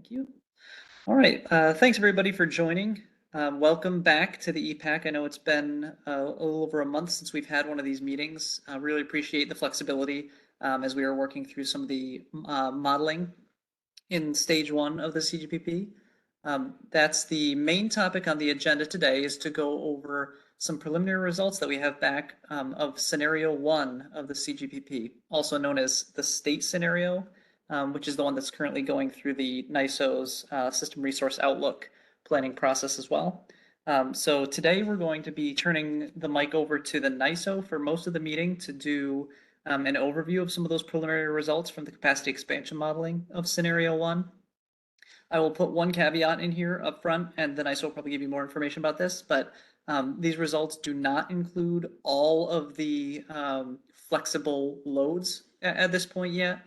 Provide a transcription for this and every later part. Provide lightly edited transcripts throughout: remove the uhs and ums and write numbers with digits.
Thank you. All right. Thanks everybody for joining. Welcome back to the EPPAC. I know it's been a little over a month since we've had one of these meetings. I really appreciate the flexibility as we are working through some of the modeling in stage one of the CGPP. That's the main topic on the agenda today, is to go over some preliminary results that we have back of scenario one of the CGPP, also known as the state scenario, which is the one that's currently going through the NISO's System Resource Outlook planning process as well. So today we're going to be turning the mic over to the NISO for most of the meeting to do an overview of some of those preliminary results from the capacity expansion modeling of scenario one. I will put one caveat in here up front, and then I will probably give you more information about this, but these results do not include all of the flexible loads at this point yet.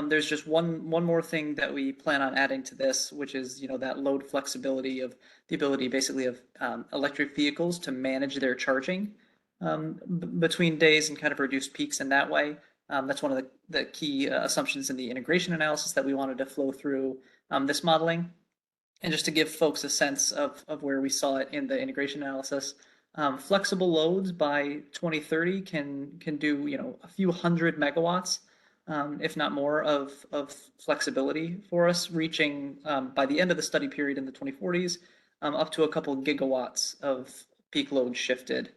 There's just one more thing that we plan on adding to this, which is that load flexibility of the ability basically of electric vehicles to manage their charging between days and kind of reduce peaks in that way. That's one of the key assumptions in the integration analysis that we wanted to flow through this modeling. And just to give folks a sense of where we saw it in the integration analysis, flexible loads by 2030 can do a few hundred megawatts, if not more, of flexibility for us, reaching by the end of the study period in the 2040s up to a couple gigawatts of peak load shifted.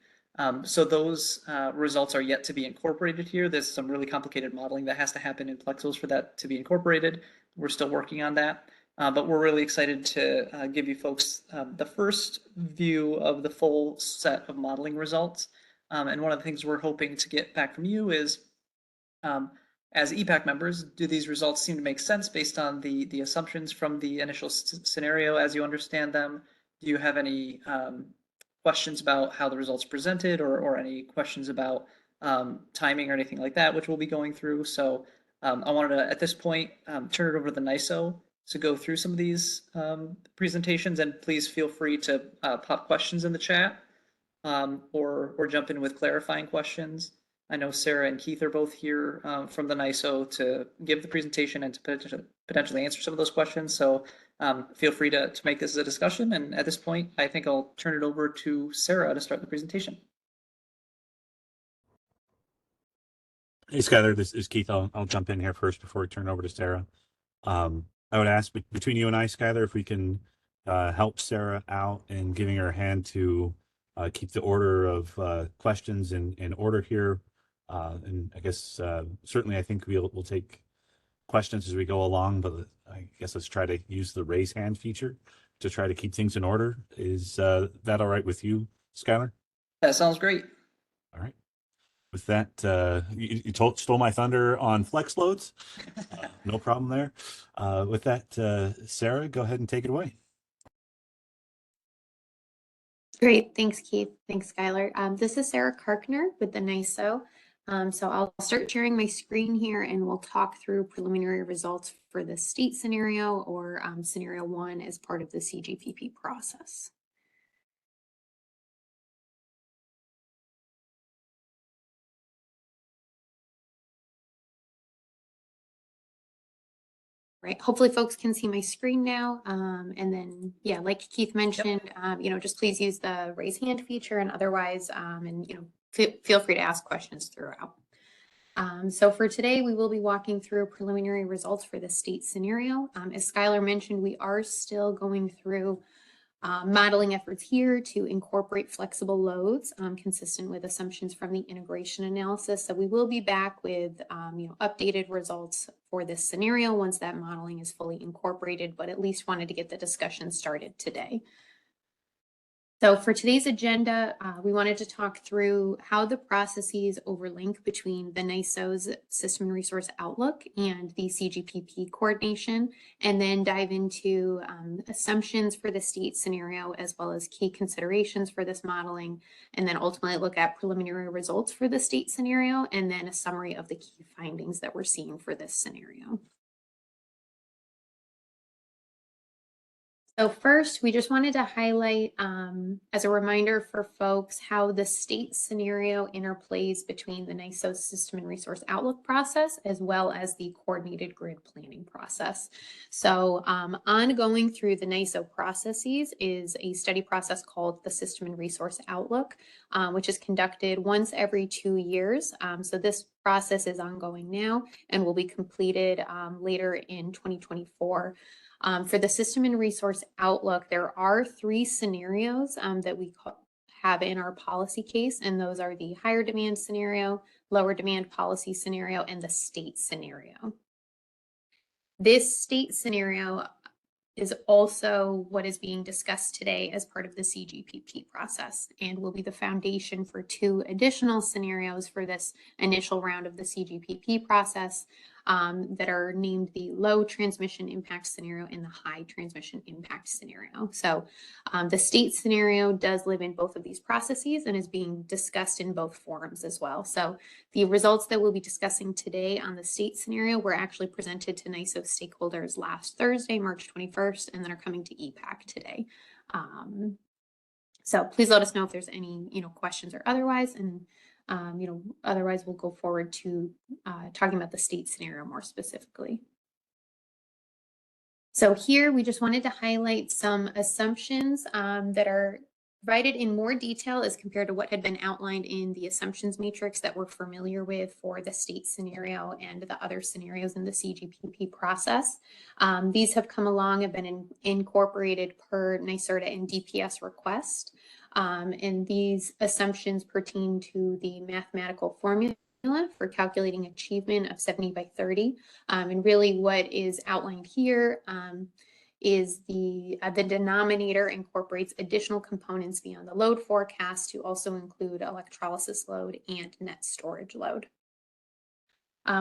So those results are yet to be incorporated here. There's some really complicated modeling that has to happen in Plexos for that to be incorporated. We're still working on that, but we're really excited to give you folks the first view of the full set of modeling results. And one of the things we're hoping to get back from you is, as EPPAC members, do these results seem to make sense based on the assumptions from the initial scenario as you understand them? Do you have any questions about how the results presented, or any questions about timing or anything like that, which we'll be going through? So I wanted to, at this point, turn it over to the NISO to go through some of these presentations, and please feel free to pop questions in the chat or jump in with clarifying questions. I know Sarah and Keith are both here from the NISO to give the presentation and to potentially answer some of those questions. So feel free to make this a discussion. And at this point, I think I'll turn it over to Sarah to start the presentation. Hey, Skylar, this is Keith. I'll jump in here first before we turn it over to Sarah. I would ask between you and I, Skylar, if we can help Sarah out in giving her a hand to keep the order of questions in order here. And I guess certainly I think we'll take questions as we go along, but I guess let's try to use the raise hand feature to try to keep things in order. Is that all right with you, Skylar? That sounds great. All right. With that, you stole my thunder on flex loads. No problem there. With that, Sarah, go ahead and take it away. Great. Thanks, Keith. Thanks, Skylar. This is Sarah Karkner with the NISO. So I'll start sharing my screen here, and we'll talk through preliminary results for the state scenario, or scenario one, as part of the CGPP process. Right. Hopefully folks can see my screen now. And then, yeah, like Keith mentioned, just please use the raise hand feature, and otherwise, feel free to ask questions throughout. So for today, we will be walking through preliminary results for the state scenario. As Skylar mentioned, we are still going through modeling efforts here to incorporate flexible loads consistent with assumptions from the integration analysis. So we will be back with updated results for this scenario once that modeling is fully incorporated, but at least wanted to get the discussion started today. So for today's agenda, we wanted to talk through how the processes overlink between the NISO's System and Resource Outlook and the CGPP coordination, and then dive into assumptions for the state scenario, as well as key considerations for this modeling, and then ultimately look at preliminary results for the state scenario, and then a summary of the key findings that we're seeing for this scenario. So first, we just wanted to highlight, as a reminder for folks, how the state scenario interplays between the NISO System and Resource Outlook process, as well as the coordinated grid planning process. So ongoing through the NISO processes is a study process called the System and Resource Outlook, which is conducted once every 2 years. So this process is ongoing now and will be completed later in 2024. For the System and Resource Outlook, there are 3 scenarios that we have in our policy case, and those are the higher demand scenario, lower demand policy scenario, and the state scenario. This state scenario is also what is being discussed today as part of the CGPP process and will be the foundation for 2 additional scenarios for this initial round of the CGPP process that are named the low transmission impact scenario and the high transmission impact scenario. So the state scenario does live in both of these processes and is being discussed in both forums as well. So the results that we'll be discussing today on the state scenario were actually presented to NISO stakeholders last Thursday, March 21st, and then are coming to EPPAC today. So please let us know if there's any, questions or otherwise, and otherwise we'll go forward to talking about the state scenario more specifically. So here we just wanted to highlight some assumptions that are provided in more detail as compared to what had been outlined in the assumptions matrix that we're familiar with for the state scenario and the other scenarios in the CGPP process. These have come along, have been incorporated per NYSERDA and DPS request. And these assumptions pertain to the mathematical formula for calculating achievement of 70 by 30. And really what is outlined here is the denominator incorporates additional components beyond the load forecast to also include electrolysis load and net storage load.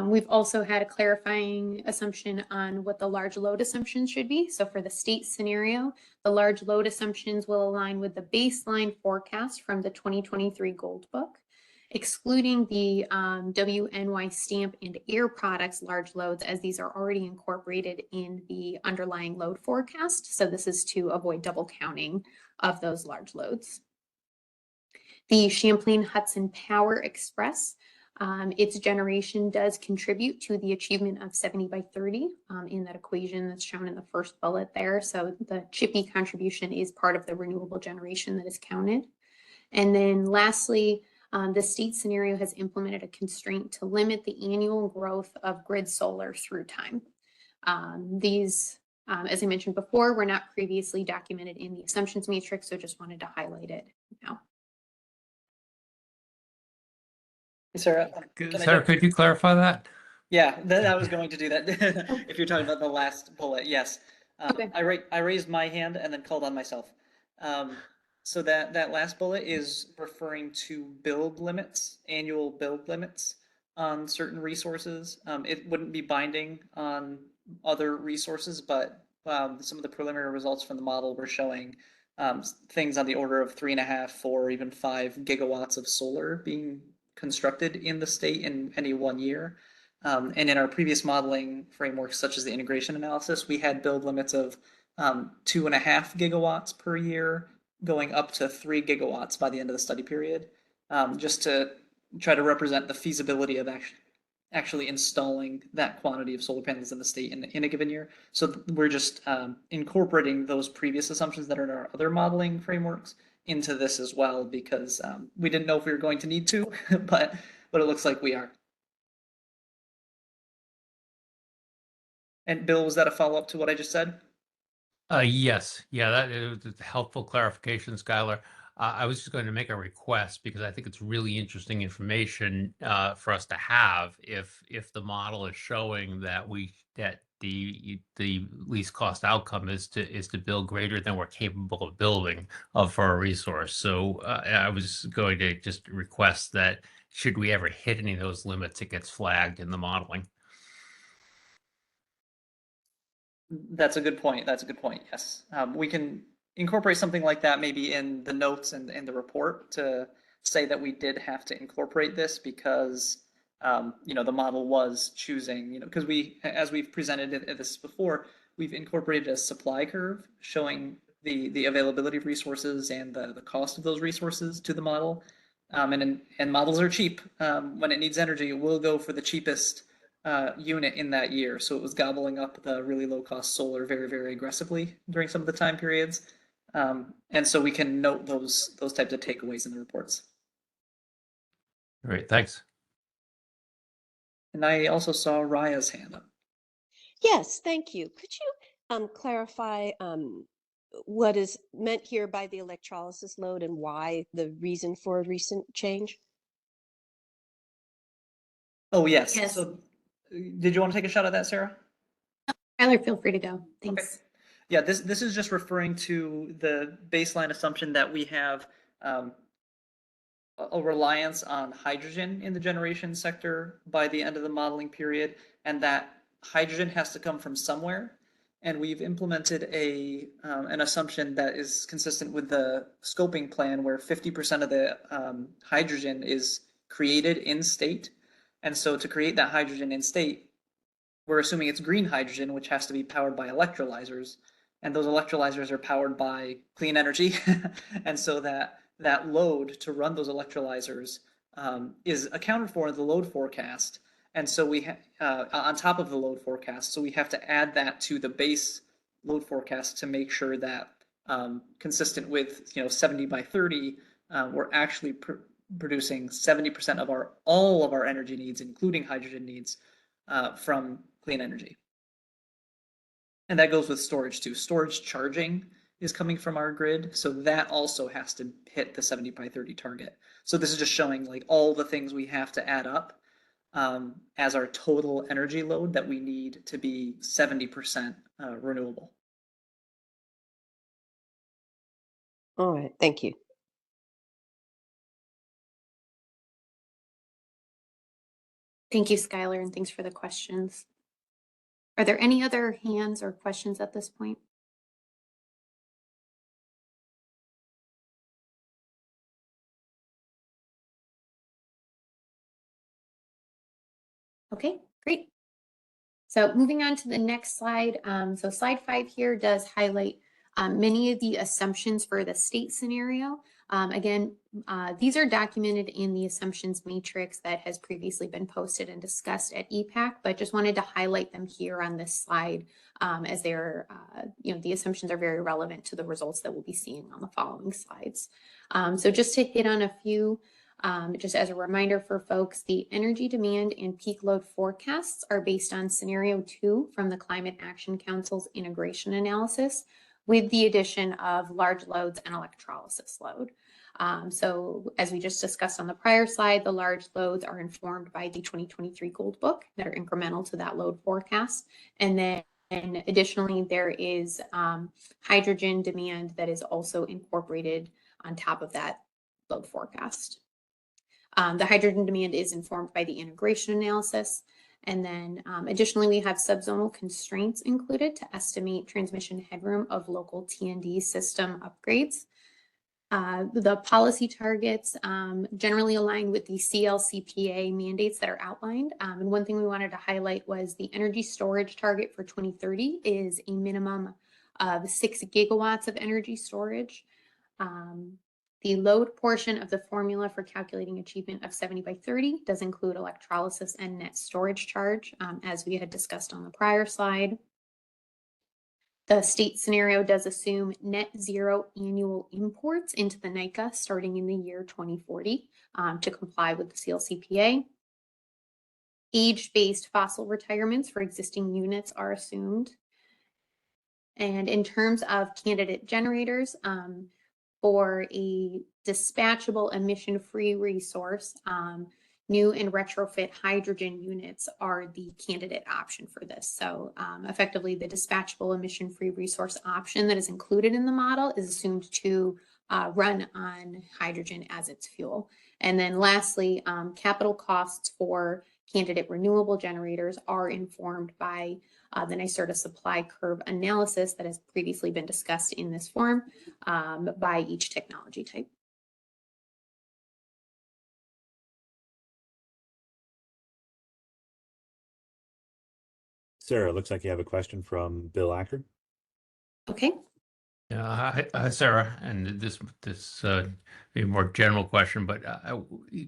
We've also had a clarifying assumption on what the large load assumptions should be. So for the state scenario, the large load assumptions will align with the baseline forecast from the 2023 Gold Book, excluding the WNY stamp and air products large loads, as these are already incorporated in the underlying load forecast. So this is to avoid double counting of those large loads. The Champlain Hudson Power Express, its generation does contribute to the achievement of 70 by 30 in that equation that's shown in the first bullet there. So the CHIPPY contribution is part of the renewable generation that is counted. And then lastly, the state scenario has implemented a constraint to limit the annual growth of grid solar through time. These, as I mentioned before, were not previously documented in the assumptions matrix, so just wanted to highlight it now. Sarah, Sarah, could you clarify that? Yeah, I was going to do that. If you're talking about the last bullet, yes. Okay. I raised my hand and then called on myself. So that last bullet is referring to build limits, annual build limits on certain resources. It wouldn't be binding on other resources, but some of the preliminary results from the model were showing things on the order of 3.5, 4, even 5 gigawatts of solar being constructed in the state in any 1 year. And in our previous modeling frameworks, such as the integration analysis, we had build limits of 2.5 gigawatts per year, going up to 3 gigawatts by the end of the study period, just to try to represent the feasibility of actually installing that quantity of solar panels in the state in a given year. So we're just incorporating those previous assumptions that are in our other modeling frameworks into this as well, because we didn't know if we were going to need to, but it looks like we are. And Bill, was that a follow-up to what I just said? Yes. Yeah, that is a helpful clarification, Skylar. I was just going to make a request because I think it's really interesting information for us to have if the model is showing that the least cost outcome is to build greater than we're capable of building for a resource. So I was going to just request that should we ever hit any of those limits, it gets flagged in the modeling. That's a good point. That's a good point. Yes. We can incorporate something like that maybe in the notes and in the report to say that we did have to incorporate this because the model was choosing, because as we've presented this before, we've incorporated a supply curve showing the availability of resources and the cost of those resources to the model. And models are cheap. When it needs energy, it will go for the cheapest unit in that year. So it was gobbling up the really low cost solar very, very aggressively during some of the time periods. And so we can note those types of takeaways in the reports. Great, thanks. And I also saw Raya's hand up. Yes, thank you. Could you clarify what is meant here by the electrolysis load and why the reason for a recent change? Oh, yes. Yes. So did you want to take a shot at that, Sarah? Skylar, feel free to go. Thanks. Okay. Yeah, this is just referring to the baseline assumption that we have a reliance on hydrogen in the generation sector by the end of the modeling period, and that hydrogen has to come from somewhere. And we've implemented an assumption that is consistent with the scoping plan, where 50% of the hydrogen is created in state. And so to create that hydrogen in state, we're assuming it's green hydrogen, which has to be powered by electrolyzers, and those electrolyzers are powered by clean energy. And so that load to run those electrolyzers is accounted for in the load forecast. And so we on top of the load forecast, so we have to add that to the base load forecast to make sure that consistent with 70 by 30, we're actually producing 70% of all of our energy needs, including hydrogen needs, from clean energy. And that goes with storage too. Storage charging is coming from our grid, so that also has to hit the 70 by 30 target. So this is just showing like all the things we have to add up as our total energy load that we need to be 70% renewable. All right, thank you. Thank you, Skylar, and thanks for the questions. Are there any other hands or questions at this point? Okay, great. So moving on to the next slide. So slide 5 here does highlight many of the assumptions for the state scenario. Again, these are documented in the assumptions matrix that has previously been posted and discussed at EPPAC, but just wanted to highlight them here on this slide as they're, the assumptions are very relevant to the results that we'll be seeing on the following slides. So just to hit on a few, just as a reminder for folks, the energy demand and peak load forecasts are based on scenario 2 from the Climate Action Council's integration analysis, with the addition of large loads and electrolysis load. So as we just discussed on the prior slide, the large loads are informed by the 2023 Gold Book that are incremental to that load forecast. And then additionally, there is hydrogen demand that is also incorporated on top of that load forecast. The hydrogen demand is informed by the integration analysis. And then additionally, we have subzonal constraints included to estimate transmission headroom of local T&D system upgrades. The policy targets generally align with the CLCPA mandates that are outlined. And one thing we wanted to highlight was the energy storage target for 2030 is a minimum of 6 gigawatts of energy storage. The load portion of the formula for calculating achievement of 70 by 30 does include electrolysis and net storage charge, as we had discussed on the prior slide. The state scenario does assume net zero annual imports into the NICA starting in the year 2040 to comply with the CLCPA. Age-based fossil retirements for existing units are assumed. And in terms of candidate generators, for a dispatchable emission-free resource, new and retrofit hydrogen units are the candidate option for this. So effectively, the dispatchable emission-free resource option that is included in the model is assumed to run on hydrogen as its fuel. And then lastly, capital costs for candidate renewable generators are informed by the NYSERDA supply curve analysis that has previously been discussed in this form by each technology type. Sarah, looks like you have a question from Bill Acker. Okay. Yeah, hi, Sarah, and this be a more general question, but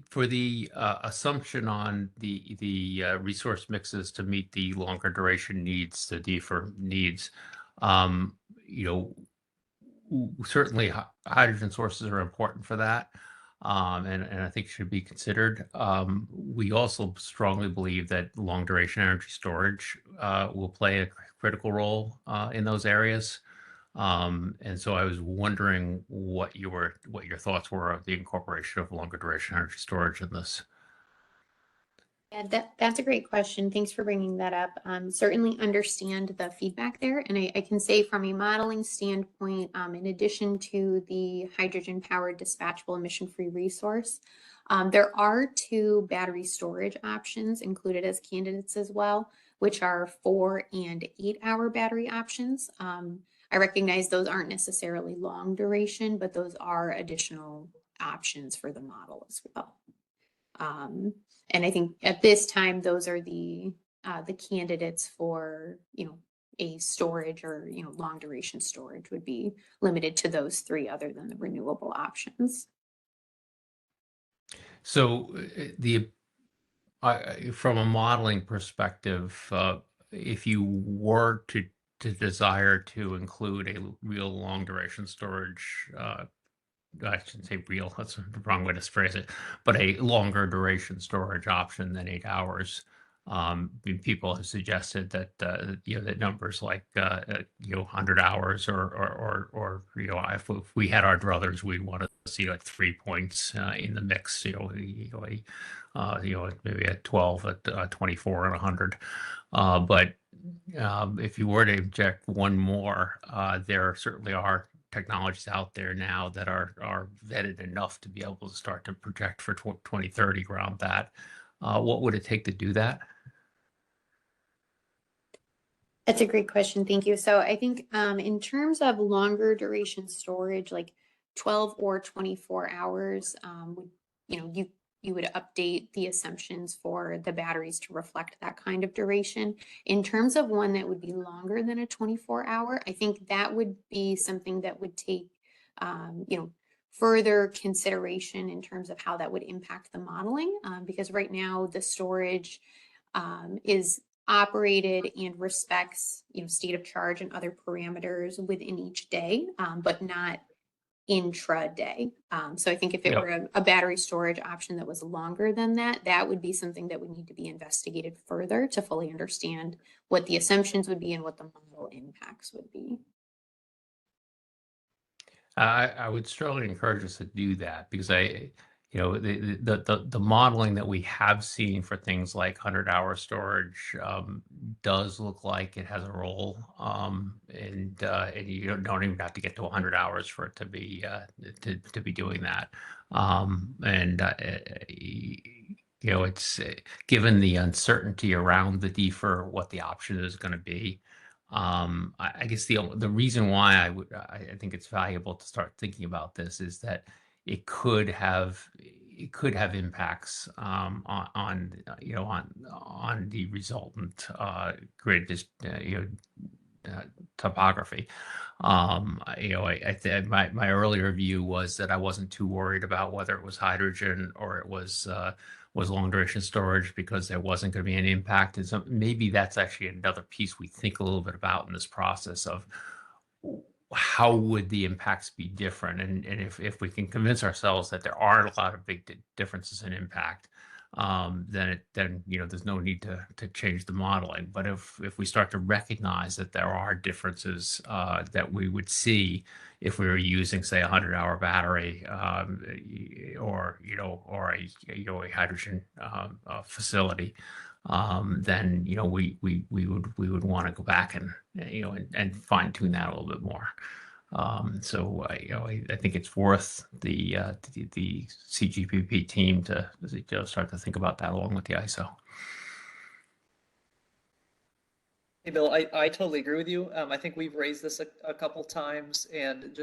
for the assumption on the resource mixes to meet the longer duration needs, the DFR needs, you know, certainly hydrogen sources are important for that, and I think should be considered. We also strongly believe that long duration energy storage will play a critical role in those areas. And so I was wondering what your thoughts were of the incorporation of longer duration energy storage in this. Yeah, that's a great question. Thanks for bringing that up. Certainly understand the feedback there. And I can say from a modeling standpoint, in addition to the hydrogen powered dispatchable emission free resource, there are 2 battery storage options included as candidates as well, which are 4 and 8 hour battery options. I recognize those aren't necessarily long duration, but those are additional options for the model as well. And I think at this time, those are the candidates for, a storage or, long duration storage would be limited to those 3 other than the renewable options. So from a modeling perspective, if you were to desire to include a real long duration storage, I shouldn't say real, that's the wrong way to phrase it, but a longer duration storage option than 8 hours. People have suggested that that numbers like 100 hours or if we had our druthers, we'd want to see like 3 points in the mix. Maybe at 12, at 24, and 100. But if you were to inject one more, there certainly are technologies out there now that are vetted enough to be able to start to project for 2030 around that. What would it take to do that? That's a great question. Thank you. So I think in terms of longer duration storage, like 12 or 24 hours, would, you would update the assumptions for the batteries to reflect that kind of duration. In terms of one that would be longer than a 24-hour, I think that would be something that would take, further consideration in terms of how that would impact the modeling, because right now the storage is operated and respects, state of charge and other parameters within each day, but not intraday. So I think if it were a battery storage option that was longer than that, that would be something that would need to be investigated further to fully understand what the assumptions would be and what the model impacts would be. I would strongly encourage us to do that because the modeling that we have seen for things like 100-hour storage does look like it has a role, and you don't even have to get to 100 hours for it to be doing that. It's given the uncertainty around the DFR, what the option is going to be. I guess the reason why I think it's valuable to start thinking about this is that it could have impacts on the resultant grid topography. My earlier view was that I wasn't too worried about whether it was hydrogen or it was long duration storage because there wasn't going to be an impact. And so maybe that's actually another piece we think a little bit about in this process of how would the impacts be different. And if we can convince ourselves that there are a lot of big differences in impact, then there's no need to change the modeling. But if we start to recognize that there are differences that we would see if we were using, say, a 100-hour battery or a hydrogen facility, then we would want to go back and fine tune that a little bit more. So I think it's worth the CGPP team to start to think about that along with the ISO. Hey, Bill, I totally agree with you. I think we've raised this a couple times, and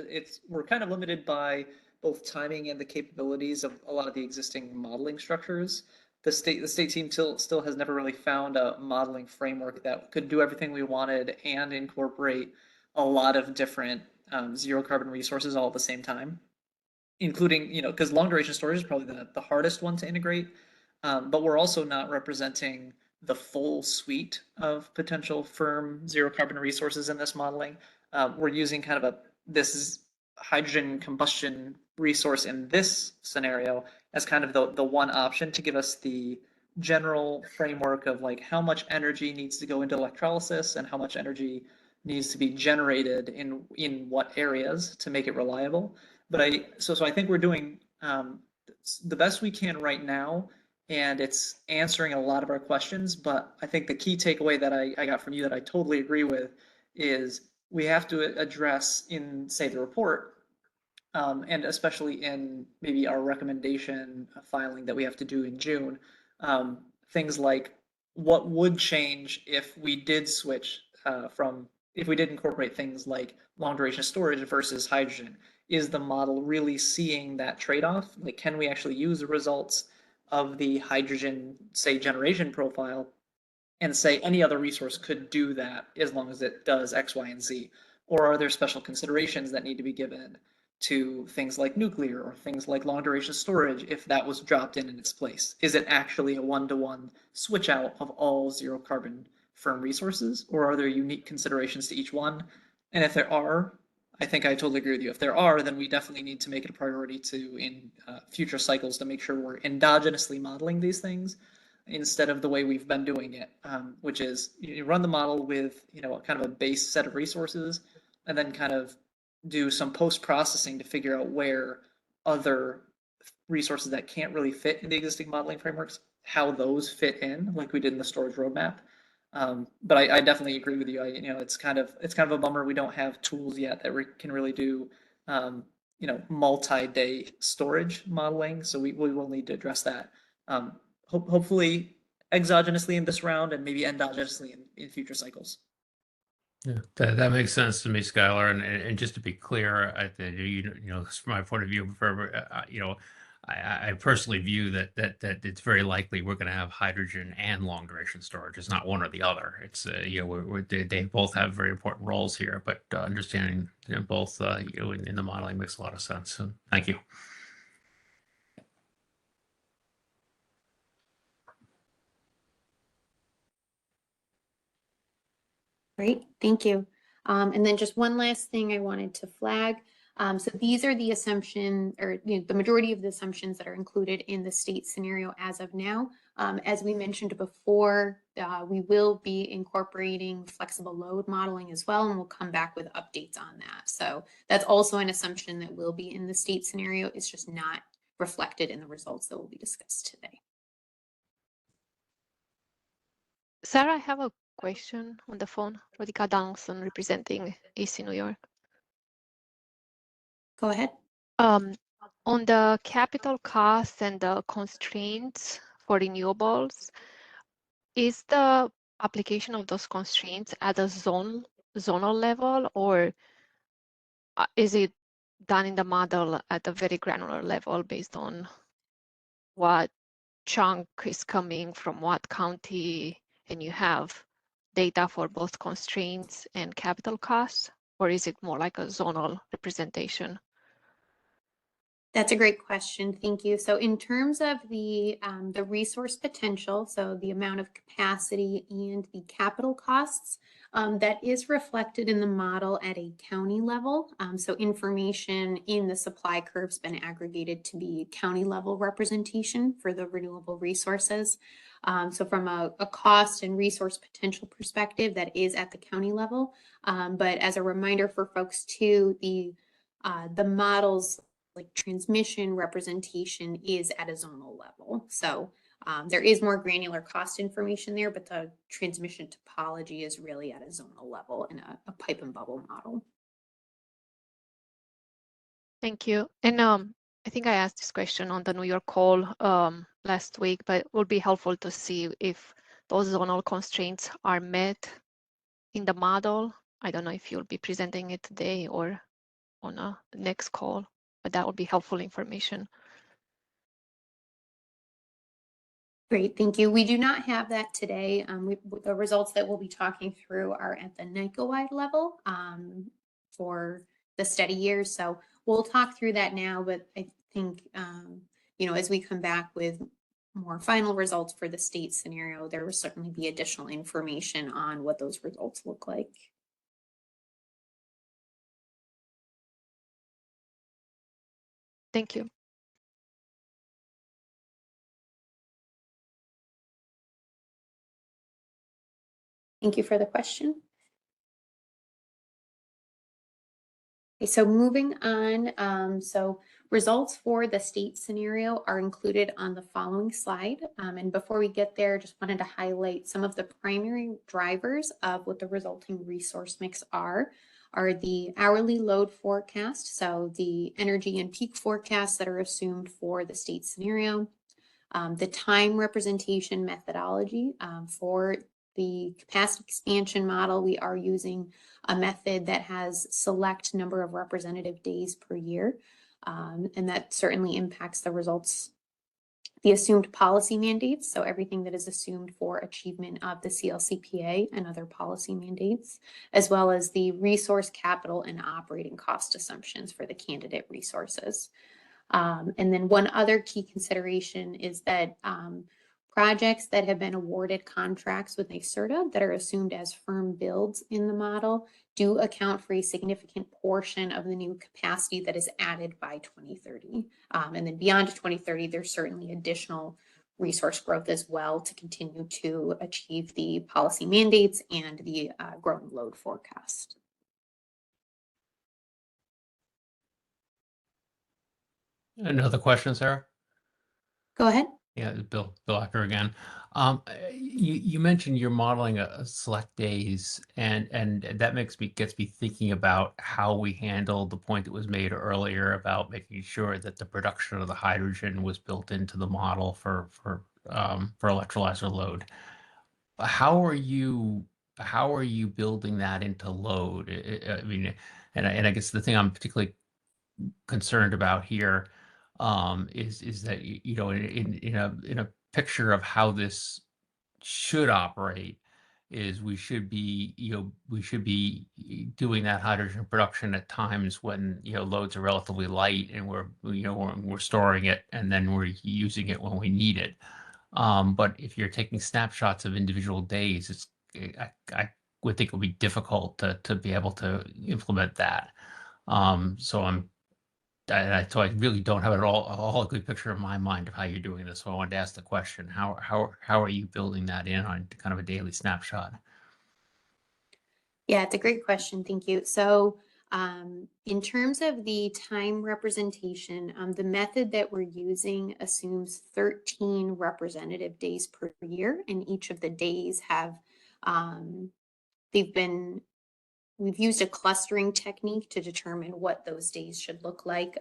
we're kind of limited by both timing and the capabilities of a lot of the existing modeling structures. the state team still has never really found a modeling framework that could do everything we wanted and incorporate a lot of different zero carbon resources all at the same time, including, because long duration storage is probably the hardest one to integrate. But we're also not representing the full suite of potential firm zero carbon resources in this modeling. We're using kind of this hydrogen combustion resource in this scenario as kind of the one option to give us the general framework of like how much energy needs to go into electrolysis and how much energy needs to be generated in what areas to make it reliable. But so I think we're doing the best we can right now, and it's answering a lot of our questions. But I think the key takeaway that I got from you that I totally agree with is we have to address in, say, the report, and especially in maybe our recommendation filing that we have to do in June, things like what would change if we did switch if we did incorporate things like long duration storage versus hydrogen. Is the model really seeing that trade-off? Like, can we actually use the results of the hydrogen, say, generation profile and say any other resource could do that as long as it does X, Y, and Z? Or are there special considerations that need to be given to things like nuclear or things like long duration storage if that was dropped in its place? Is it actually a one-to-one switch out of all zero carbon firm resources, or are there unique considerations to each one? And if there are, I think I totally agree with you. If there are, then we definitely need to make it a priority to, in future cycles, to make sure we're endogenously modeling these things instead of the way we've been doing it, which is you run the model with kind of a base set of resources, and then kind of do some post-processing to figure out where other resources that can't really fit in the existing modeling frameworks, how those fit in, like we did in the storage roadmap. But I definitely agree with you. It's kind of a bummer we don't have tools yet that we can really do multi-day storage modeling. So we will need to address that. Hopefully exogenously in this round and maybe endogenously in future cycles. Yeah, that makes sense to me, Skylar. And just to be clear, I think from my point of view, I personally view that it's very likely we're going to have hydrogen and long duration storage. It's not one or the other. It's they both have very important roles here, but understanding both in the modeling makes a lot of sense. So thank you. Great, thank you. And then just one last thing I wanted to flag. So these are the assumption, or the majority of the assumptions that are included in the state scenario as of now. As we mentioned before, we will be incorporating flexible load modeling as well, and we'll come back with updates on that. So that's also an assumption that will be in the state scenario. It's just not reflected in the results that will be discussed today. Sarah, I have a question on the phone. Rodika Donaldson representing AC New York. Go ahead. On the capital costs and the constraints for renewables, is the application of those constraints at a zonal level, or is it done in the model at a very granular level based on what chunk is coming from what county, and you have data for both constraints and capital costs, or is it more like a zonal representation? That's a great question. Thank you. So in terms of the resource potential, so the amount of capacity and the capital costs, that is reflected in the model at a county level. So information in the supply curve's been aggregated to be county level representation for the renewable resources. So from a cost and resource potential perspective, that is at the county level. But as a reminder for folks too, the models like transmission representation is at a zonal level. So there is more granular cost information there, but the transmission topology is really at a zonal level in a pipe and bubble model. Thank you. And I think I asked this question on the New York call last week, but it would be helpful to see if those zonal constraints are met in the model. I don't know if you'll be presenting it today or on a next call, but that would be helpful information. Great, thank you. We do not have that today. The results that we'll be talking through are at the NICO-wide level for the study years. So we'll talk through that now, but I think, as we come back with more final results for the state scenario, there will certainly be additional information on what those results look like. Thank you. Thank you for the question. Okay, so moving on, so results for the state scenario are included on the following slide. And before we get there, just wanted to highlight some of the primary drivers of what the resulting resource mix are the hourly load forecast, so the energy and peak forecasts that are assumed for the state scenario, the time representation methodology for the capacity expansion model. We are using a method that has select number of representative days per year, and that certainly impacts the results. The assumed policy mandates, so everything that is assumed for achievement of the CLCPA and other policy mandates, as well as the resource capital and operating cost assumptions for the candidate resources. And then one other key consideration is that projects that have been awarded contracts with NYSERDA that are assumed as firm builds in the model do account for a significant portion of the new capacity that is added by 2030. And then beyond 2030, there's certainly additional resource growth as well to continue to achieve the policy mandates and the growing load forecast. Another question, Sarah? Go ahead. Yeah, Bill Acker again. You mentioned you're modeling a select days, and that gets me thinking about how we handle the point that was made earlier about making sure that the production of the hydrogen was built into the model for electrolyzer load. How are you building that into load? I mean, and I guess the thing I'm particularly concerned about here is that in a picture of how this should operate is we should be doing that hydrogen production at times when loads are relatively light and we're storing it and then we're using it when we need it. But if you're taking snapshots of individual days, I would think it would be difficult to be able to implement that. So I really don't have a good picture in my mind of how you're doing this. So I wanted to ask the question: how are you building that in on kind of a daily snapshot? Yeah, it's a great question. Thank you. So in terms of the time representation, the method that we're using assumes 13 representative days per year, and each of the days have we've used a clustering technique to determine what those days should look like.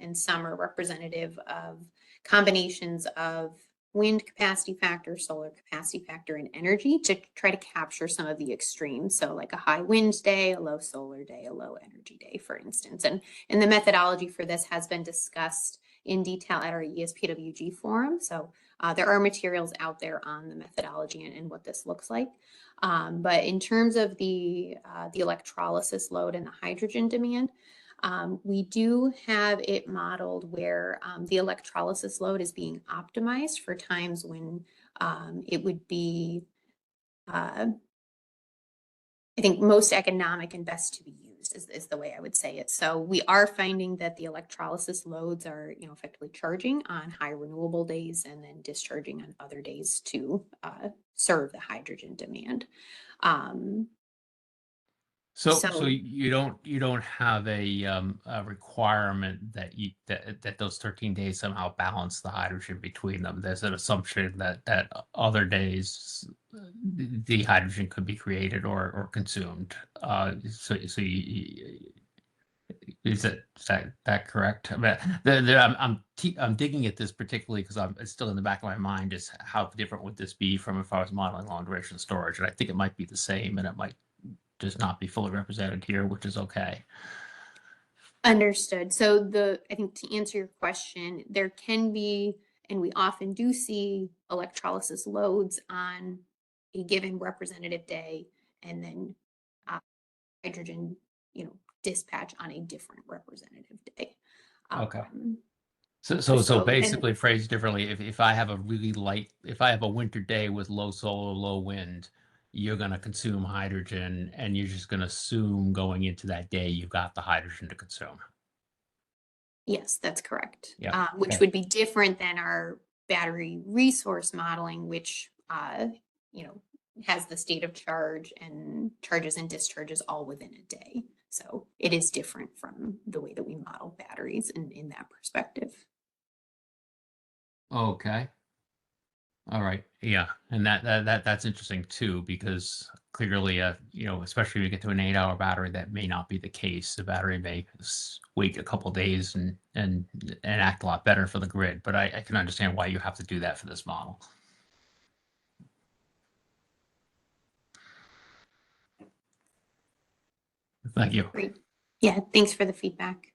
And some are representative of combinations of wind capacity factor, solar capacity factor, and energy to try to capture some of the extremes. So like a high wind day, a low solar day, a low energy day, for instance. And the methodology for this has been discussed in detail at our ESPWG forum. So there are materials out there on the methodology and what this looks like. But in terms of the electrolysis load and the hydrogen demand, we do have it modeled where the electrolysis load is being optimized for times when it would be, I think, most economic and best to be used is the way I would say it. So we are finding that the electrolysis loads are, effectively charging on high renewable days and then discharging on other days to serve the hydrogen demand. So you don't have a requirement that those 13 days somehow balance the hydrogen between them. There's an assumption that other days the hydrogen could be created or consumed. Is that correct? I mean, I'm digging at this particularly because it's still in the back of my mind is how different would this be from if I was modeling long duration storage, and I think it might be the same, and it might just not be fully represented here, which is okay. Understood. So I think to answer your question, there can be And we often do see electrolysis loads on a given representative day, and then hydrogen, dispatch on a different representative day. Okay. Um, So So, and- basically, phrased differently, if I have a really light, if I have a winter day with low solar, low wind, you're going to consume hydrogen, and you're just going to assume going into that day you've got the hydrogen to consume. Yes, that's correct. Yeah, Which okay. would be different than our battery resource modeling, which has the state of charge and charges and discharges all within a day. So it is different from the way that we model batteries in that perspective. Okay. All right. Yeah, and that's interesting too, because clearly, especially if you get to an 8-hour battery, that may not be the case. The battery may wait a couple days and act a lot better for the grid. But I can understand why you have to do that for this model. Thank you. Great. Yeah, thanks for the feedback.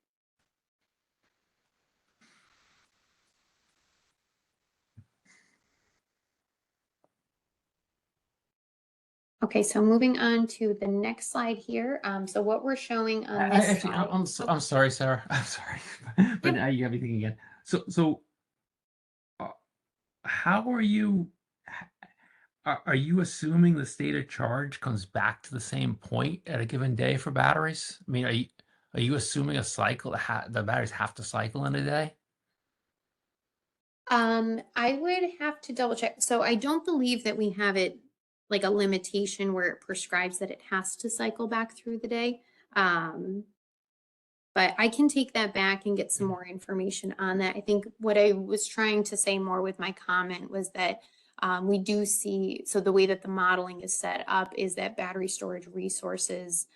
Okay, so moving on to the next slide here. So what we're showing on this Actually, slide. I'm sorry, Sarah. I'm sorry, but now you got me thinking again. So, how are you? Are you assuming the state of charge comes back to the same point at a given day for batteries? I mean, are you assuming a cycle the batteries have to cycle in a day? I would have to double check. So I don't believe that we have it like a limitation where it prescribes that it has to cycle back through the day. But I can take that back and get some more information on that. I think what I was trying to say more with my comment was that we do see, so the way that the modeling is set up is that battery storage resources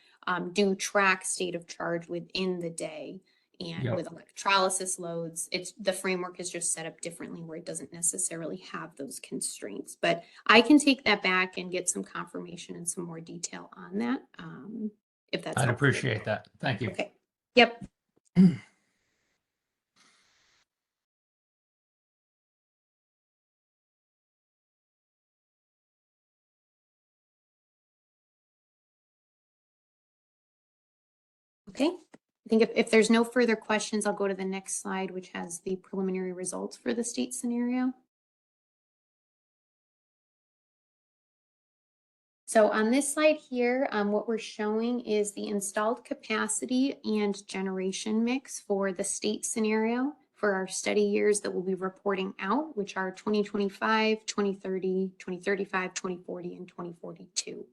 do track state of charge within the day. And Yep. with electrolysis loads, the framework is just set up differently where it doesn't necessarily have those constraints. But I can take that back and get some confirmation and some more detail on that, if that's I'd helpful. appreciate that. Thank you. Okay. Yep. Okay. I think if there's no further questions, I'll go to the next slide, which has the preliminary results for the state scenario. So on this slide here, what we're showing is the installed capacity and generation mix for the state scenario for our study years that we'll be reporting out, which are 2025, 2030, 2035, 2040, and 2042.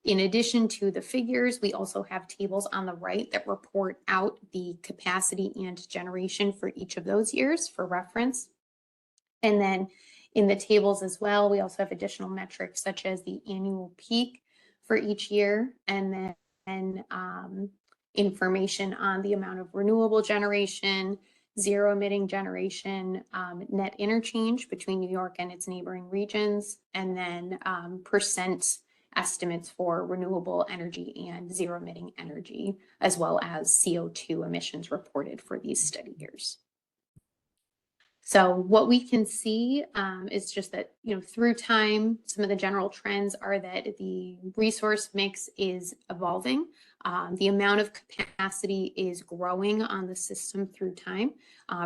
In addition to the figures, we also have tables on the right that report out the capacity and generation for each of those years for reference. And then in the tables as well, we also have additional metrics such as the annual peak for each year, and then information on the amount of renewable generation, zero emitting generation, net interchange between New York and its neighboring regions, and then percent estimates for renewable energy and zero emitting energy, as well as CO2 emissions reported for these study years. So what we can see is just that, through time, some of the general trends are that the resource mix is evolving. The amount of capacity is growing on the system through time,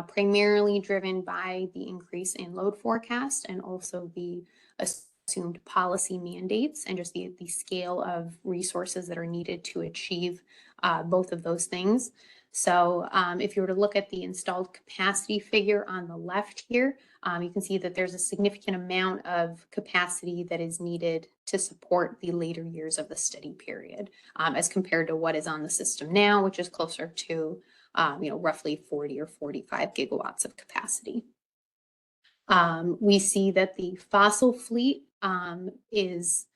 primarily driven by the increase in load forecast and also the assumed policy mandates and just the scale of resources that are needed to achieve both of those things. So if you were to look at the installed capacity figure on the left here, you can see that there's a significant amount of capacity that is needed to support the later years of the study period as compared to what is on the system now, which is closer to roughly 40 or 45 gigawatts of capacity. We see that the fossil fleet is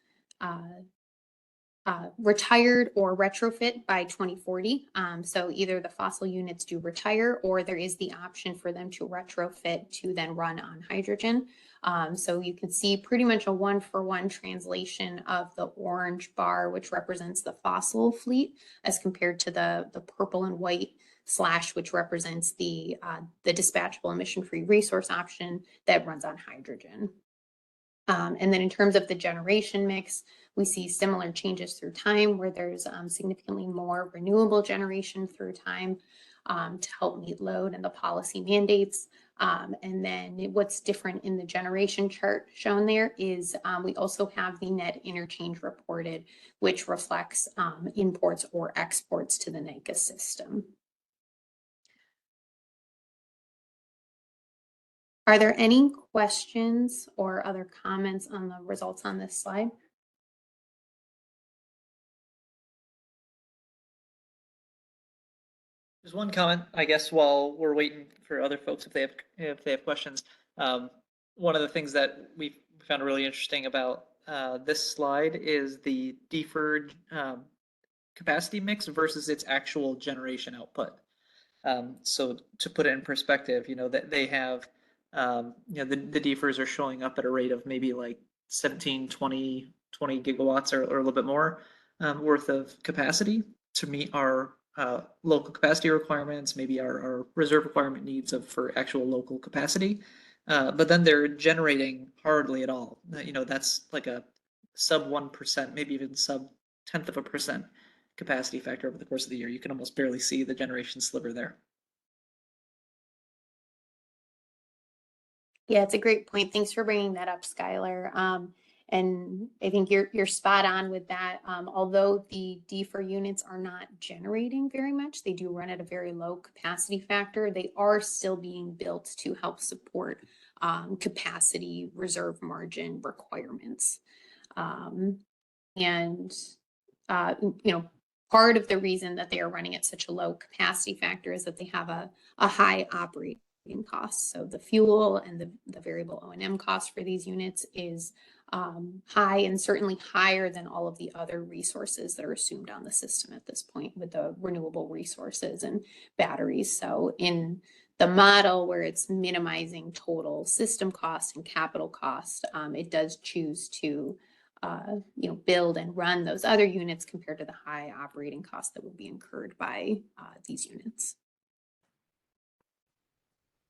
retired or retrofit by 2040. So either the fossil units do retire or there is the option for them to retrofit to then run on hydrogen. So you can see pretty much a 1-for-1 translation of the orange bar, which represents the fossil fleet, as compared to the purple and white slash, which represents the dispatchable emission-free resource option that runs on hydrogen. And then in terms of the generation mix, we see similar changes through time where there's significantly more renewable generation through time to help meet load and the policy mandates. And then what's different in the generation chart shown there is we also have the net interchange reported, which reflects imports or exports to the NICA system. Are there any questions or other comments on the results on this slide? There's one comment, I guess, while we're waiting for other folks if they have questions. One of the things that we found really interesting about this slide is the deferred capacity mix versus its actual generation output. So to put it in perspective, that they have, the defers are showing up at a rate of maybe like 17, 20 gigawatts or a little bit more worth of capacity to meet our local capacity requirements, maybe our reserve requirement needs for actual local capacity. But then they're generating hardly at all. That's like a sub 1%, maybe even sub 0.1% capacity factor over the course of the year. You can almost barely see the generation sliver there. Yeah, it's a great point. Thanks for bringing that up, Skylar. And I think you're spot on with that. Although the defer units are not generating very much, they do run at a very low capacity factor. They are still being built to help support capacity reserve margin requirements. Part of the reason that they are running at such a low capacity factor is that they have a high operating costs. So the fuel and the variable O&M cost for these units is high, and certainly higher than all of the other resources that are assumed on the system at this point with the renewable resources and batteries. So in the model where it's minimizing total system cost and capital cost, it does choose to build and run those other units compared to the high operating costs that would be incurred by these units.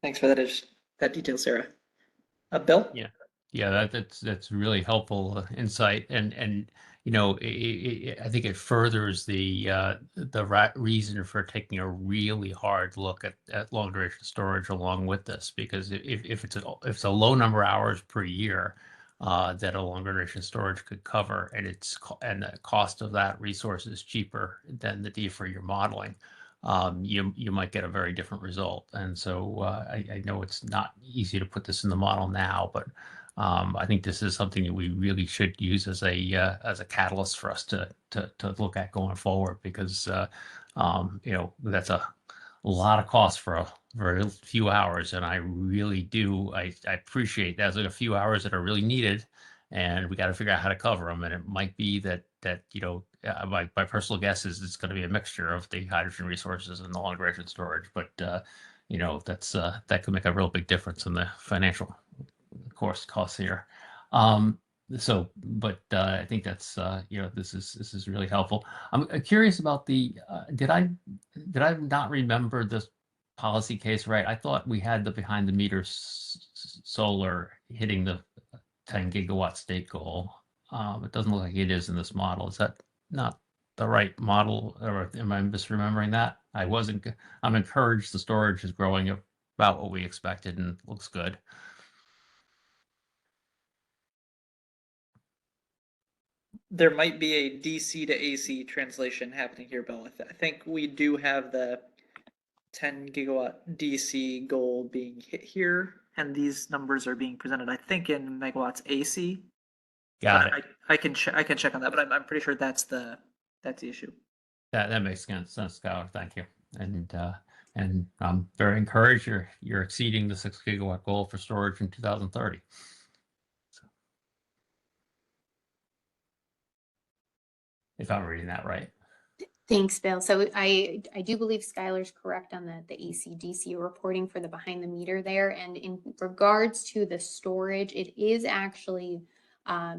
Thanks for that detail, Sarah. Bill? Yeah, that's really helpful insight, and I think it furthers the reason for taking a really hard look at long duration storage along with this, because if it's a low number of hours per year that a long duration storage could cover, and the cost of that resource is cheaper than the defer you're modeling, you might get a very different result. And so I know it's not easy to put this in the model now, but I think this is something that we really should use as a catalyst for us to look at going forward, because that's a lot of cost for a very few hours, and I really do I appreciate there's like a few hours that are really needed, and we got to figure out how to cover them. And it might be that my personal guess is it's going to be a mixture of the hydrogen resources and the long duration storage, but that could make a real big difference in the financial costs here. I think that's this is really helpful. I'm curious about the did I not remember this policy case right? I thought we had the behind the meter solar hitting the 10 gigawatt state goal. It doesn't look like it is in this model. Is that not the right model, or am I misremembering that? I'm encouraged the storage is growing about what we expected and looks good. There might be a DC to AC translation happening here, Bill. I think we do have the 10 gigawatt DC goal being hit here, and these numbers are being presented, I think, in megawatts AC. Got it. I can check on that, but I'm pretty sure that's the issue. That makes sense, Skylar. Thank you. And I'm very encouraged you're exceeding the 6 gigawatt goal for storage in 2030. If I'm reading that right. Thanks, Bill. So I do believe Skylar's correct on the AC/DC reporting for the behind the meter there. And in regards to the storage, it is actually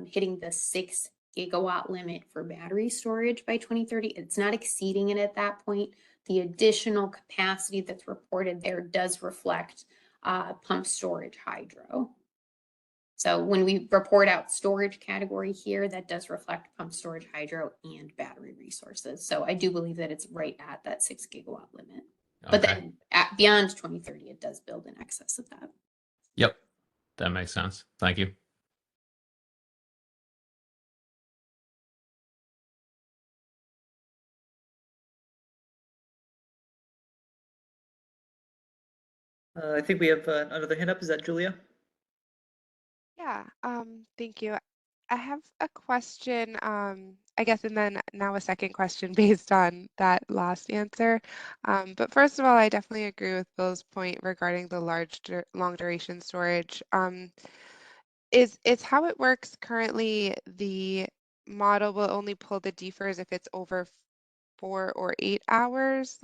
hitting the 6 gigawatt limit for battery storage by 2030. It's not exceeding it at that point. The additional capacity that's reported there does reflect pump storage hydro. So when we report out storage category here, that does reflect pump storage hydro and battery resources. So I do believe that it's right at that 6 gigawatt limit. But Okay. then beyond 2030, it does build in excess of that. Yep. That makes sense. Thank you. I think we have another hand up. Is that Julia? Yeah, thank you. I have a question, I guess, and then now a second question based on that last answer. But first of all, I definitely agree with Bill's point regarding the long duration storage. Is how it works currently, the model will only pull the defers if it's over 4 or 8 hours,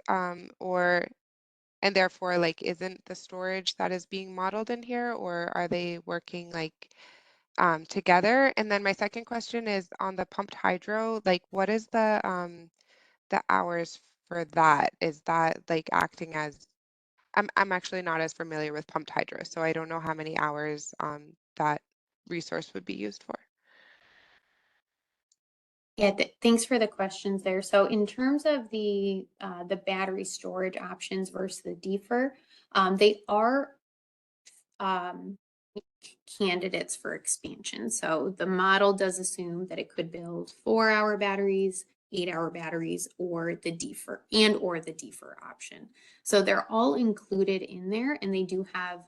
and therefore, like, isn't the storage that is being modeled in here, or are they working like together? And then my second question is on the pumped hydro, like what is the hours for that? Is that like acting as, I'm actually not as familiar with pumped hydro, so I don't know how many hours that resource would be used for. Yeah, thanks for the questions there. So in terms of the battery storage options versus the defer, they are candidates for expansion. So the model does assume that it could build 4-hour batteries, 8-hour batteries, or the defer option. So they're all included in there, and they do have,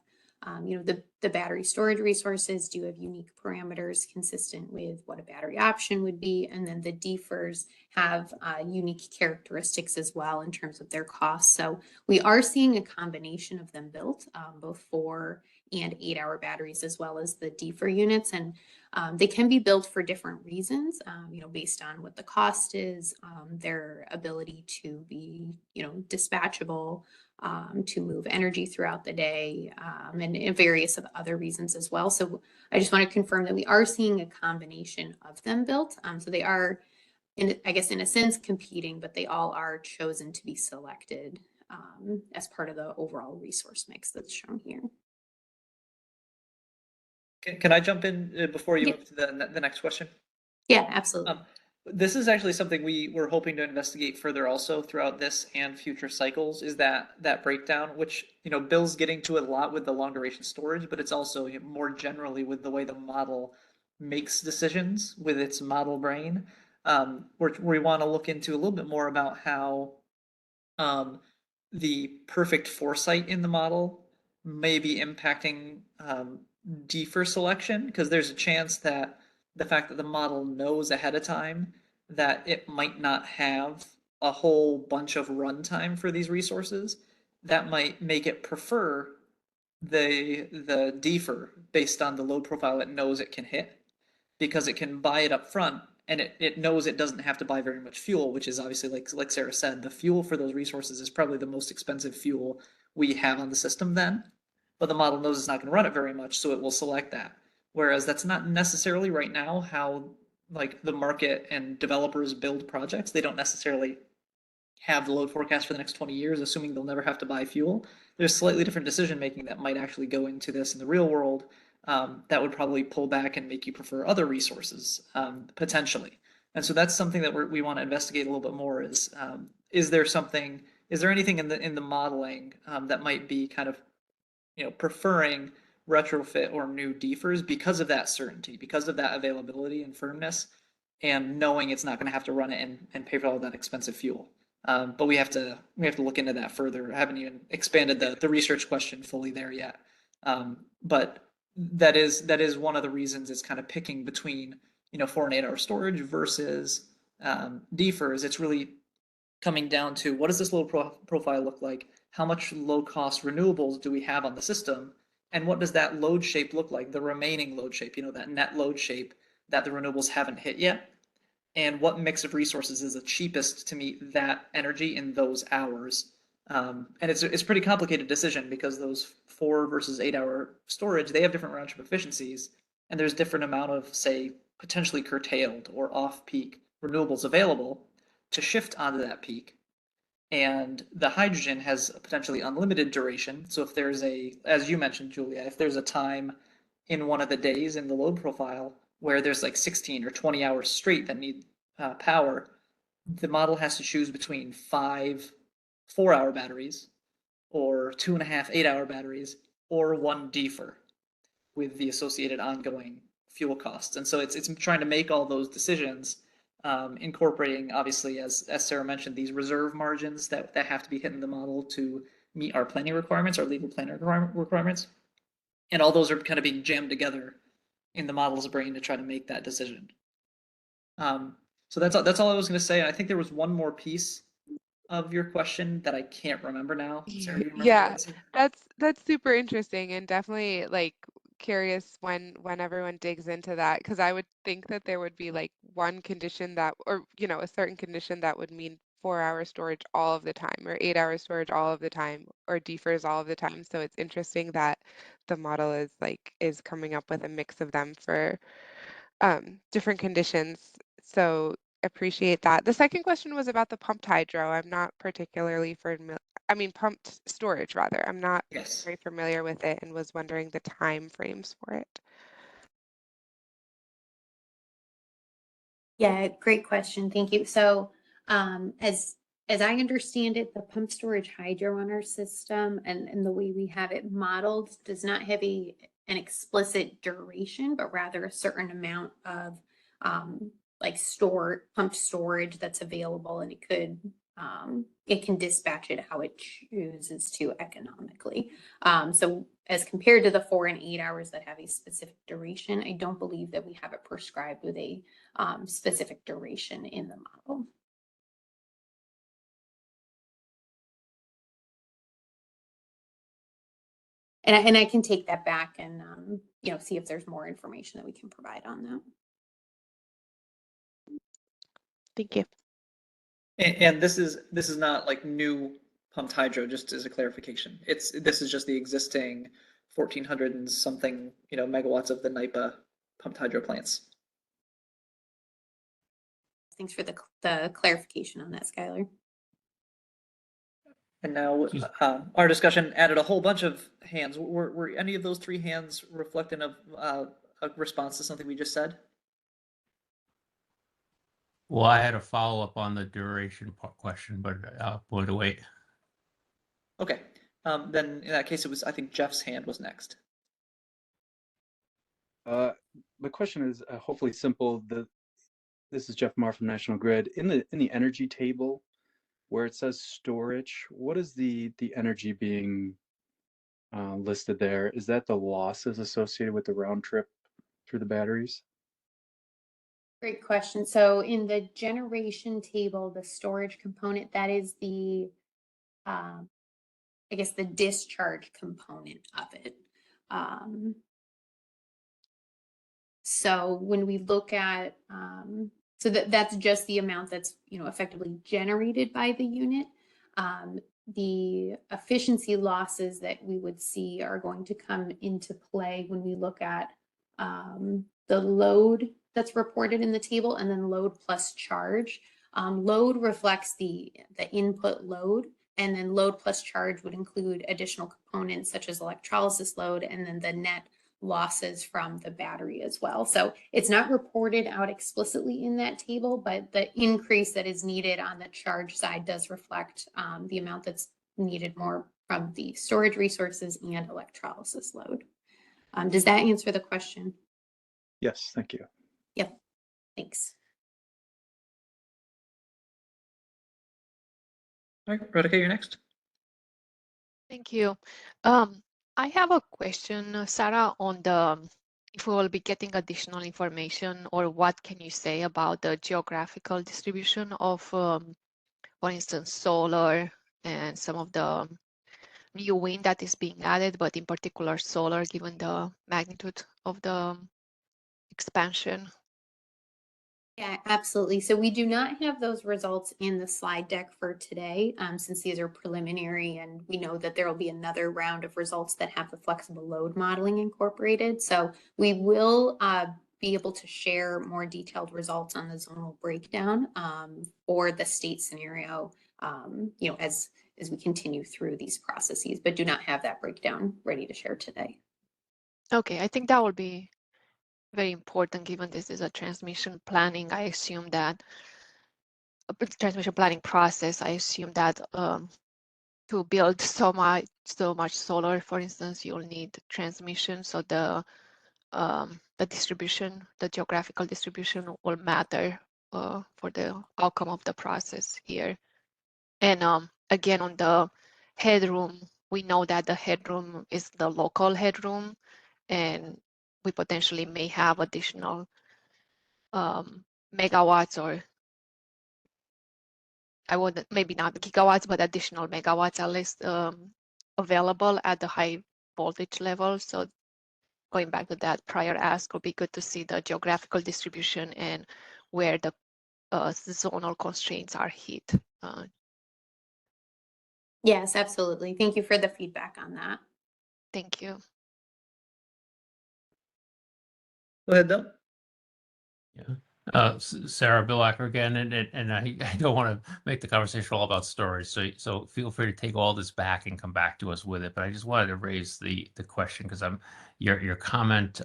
the battery storage resources do have unique parameters consistent with what a battery option would be, and then the defers have unique characteristics as well in terms of their costs. So we are seeing a combination of them built, both 4 and 8-hour batteries, as well as the defer units. And they can be built for different reasons, based on what the cost is, their ability to be, dispatchable, to move energy throughout the day, and various of other reasons as well. So I just want to confirm that we are seeing a combination of them built. So they are, I guess, in a sense, competing, but they all are chosen to be selected as part of the overall resource mix that's shown here. Can I jump in before you Yeah. move to the next question? Yeah, absolutely. This is actually something we were hoping to investigate further also throughout this and future cycles, is that breakdown, which, Bill's getting to it a lot with the long duration storage, but it's also more generally with the way the model makes decisions with its model brain. We want to look into a little bit more about how the perfect foresight in the model may be impacting defer selection, because there's a chance that the fact that the model knows ahead of time that it might not have a whole bunch of runtime for these resources, that might make it prefer the defer based on the load profile it knows it can hit, because it can buy it up front, and it knows it doesn't have to buy very much fuel, which is obviously, like Sarah said, the fuel for those resources is probably the most expensive fuel we have on the system then. But the model knows it's not going to run it very much, so it will select that. Whereas that's not necessarily right now how like the market and developers build projects. They don't necessarily have the load forecast for the next 20 years, assuming they'll never have to buy fuel. There's slightly different decision making that might actually go into this in the real world, that would probably pull back and make you prefer other resources, potentially. And so that's something that we want to investigate a little bit more. Is there anything in the modeling that might be kind of, preferring retrofit or new defers because of that certainty, because of that availability and firmness, and knowing it's not going to have to run it and pay for all that expensive fuel. But we have to look into that further. I haven't even expanded the research question fully there yet. But that is one of the reasons it's kind of picking between 4 and 8 hour storage versus defers. It's really coming down to, what does this load profile look like? How much low cost renewables do we have on the system? And what does that load shape look like? The remaining load shape, that net load shape that the renewables haven't hit yet. And what mix of resources is the cheapest to meet that energy in those hours? And it's a pretty complicated decision, because those 4 versus 8 hour storage, they have different round trip efficiencies, and there's different amount of, say, potentially curtailed or off-peak renewables available to shift onto that peak. And the hydrogen has a potentially unlimited duration. So if there's as you mentioned, Julia, if there's a time in one of the days in the load profile where there's like 16 or 20 hours straight that need power, the model has to choose between 5 4-hour batteries or 2.5 8-hour batteries or 1 defer with the associated ongoing fuel costs. And so it's trying to make all those decisions, incorporating, obviously, as Sarah mentioned, these reserve margins that have to be hit in the model to meet our planning requirements, our legal planning requirements. And all those are kind of being jammed together in the model's brain to try to make that decision. So that's all I was going to say. I think there was one more piece of your question that I can't remember now. Sarah, do you remember the Yeah, answer? that's super interesting and definitely like curious when everyone digs into that, because I would think that there would be like one condition that, or a certain condition that would mean 4-hour storage all of the time or 8-hour storage all of the time or defers all of the time. So it's interesting that the model is coming up with a mix of them for different conditions. So appreciate that. The second question was about the pumped hydro. I'm not particularly familiar. I mean, pumped storage rather. I'm not Yes. very familiar with it and was wondering the time frames for it. Yeah, great question. Thank you. So, as I understand it, the pump storage hydro on our system and the way we have it modeled does not have an explicit duration, but rather a certain amount of like pumped storage that's available, and it can dispatch it how it chooses to economically. So as compared to the 4 and 8 hours that have a specific duration, I don't believe that we have it prescribed with a specific duration in the model. And I can take that back and see if there's more information that we can provide on that. Thank you. And this is not like new pumped hydro, just as a clarification. This is just the existing 1,400 and something megawatts of the NYPA pumped hydro plants. Thanks for the clarification on that, Skylar. And now our discussion added a whole bunch of hands. Were any of those 3 hands reflecting of a response to something we just said? Well, I had a follow-up on the duration question, but I'll going to wait. Okay. Then in that case, I think Jeff's hand was next. My question is hopefully simple. This is Jeff Marr from National Grid. In the energy table where it says storage, what is the energy being listed there? Is that the losses associated with the round trip through the batteries? Great question. So in the generation table, the storage component, that is the, I guess, the discharge component of it. So when we look at, so that's just the amount that's, effectively generated by the unit. The efficiency losses that we would see are going to come into play when we look at the load that's reported in the table, and then load plus charge. Load reflects the input load, and then load plus charge would include additional components such as electrolysis load, and then the net losses from the battery as well. So it's not reported out explicitly in that table, but the increase that is needed on the charge side does reflect the amount that's needed more from the storage resources and electrolysis load. Does that answer the question? Yes, thank you. Yep, thanks. All right, Radhika, you're next. Thank you. I have a question, Sarah, on if we will be getting additional information, or what can you say about the geographical distribution of, for instance, solar and some of the new wind that is being added, but in particular solar, given the magnitude of the expansion? Yeah, absolutely. So we do not have those results in the slide deck for today, since these are preliminary, and we know that there will be another round of results that have the flexible load modeling incorporated. So we will be able to share more detailed results on the zonal breakdown for the state scenario, you know, as we continue through these processes, but do not have that breakdown ready to share today. Okay, I think that will be very important given this is a transmission planning. I assume that a transmission planning process, I assume that to build so much solar, for instance, you'll need transmission. So the distribution, the geographical distribution will matter for the outcome of the process here. And again, on the headroom, we know that the headroom is the local headroom, and we potentially may have additional megawatts, or I would maybe not gigawatts, but additional megawatts at least available at the high voltage level. So going back to that prior ask, would be good to see the geographical distribution and where the zonal constraints are hit. Yes, absolutely. Thank you for the feedback on that. Thank you. Go ahead, Bill. Yeah. Sarah Billacker again, and I don't want to make the conversation all about storage, so feel free to take all this back and come back to us with it. But I just wanted to raise the question because your comment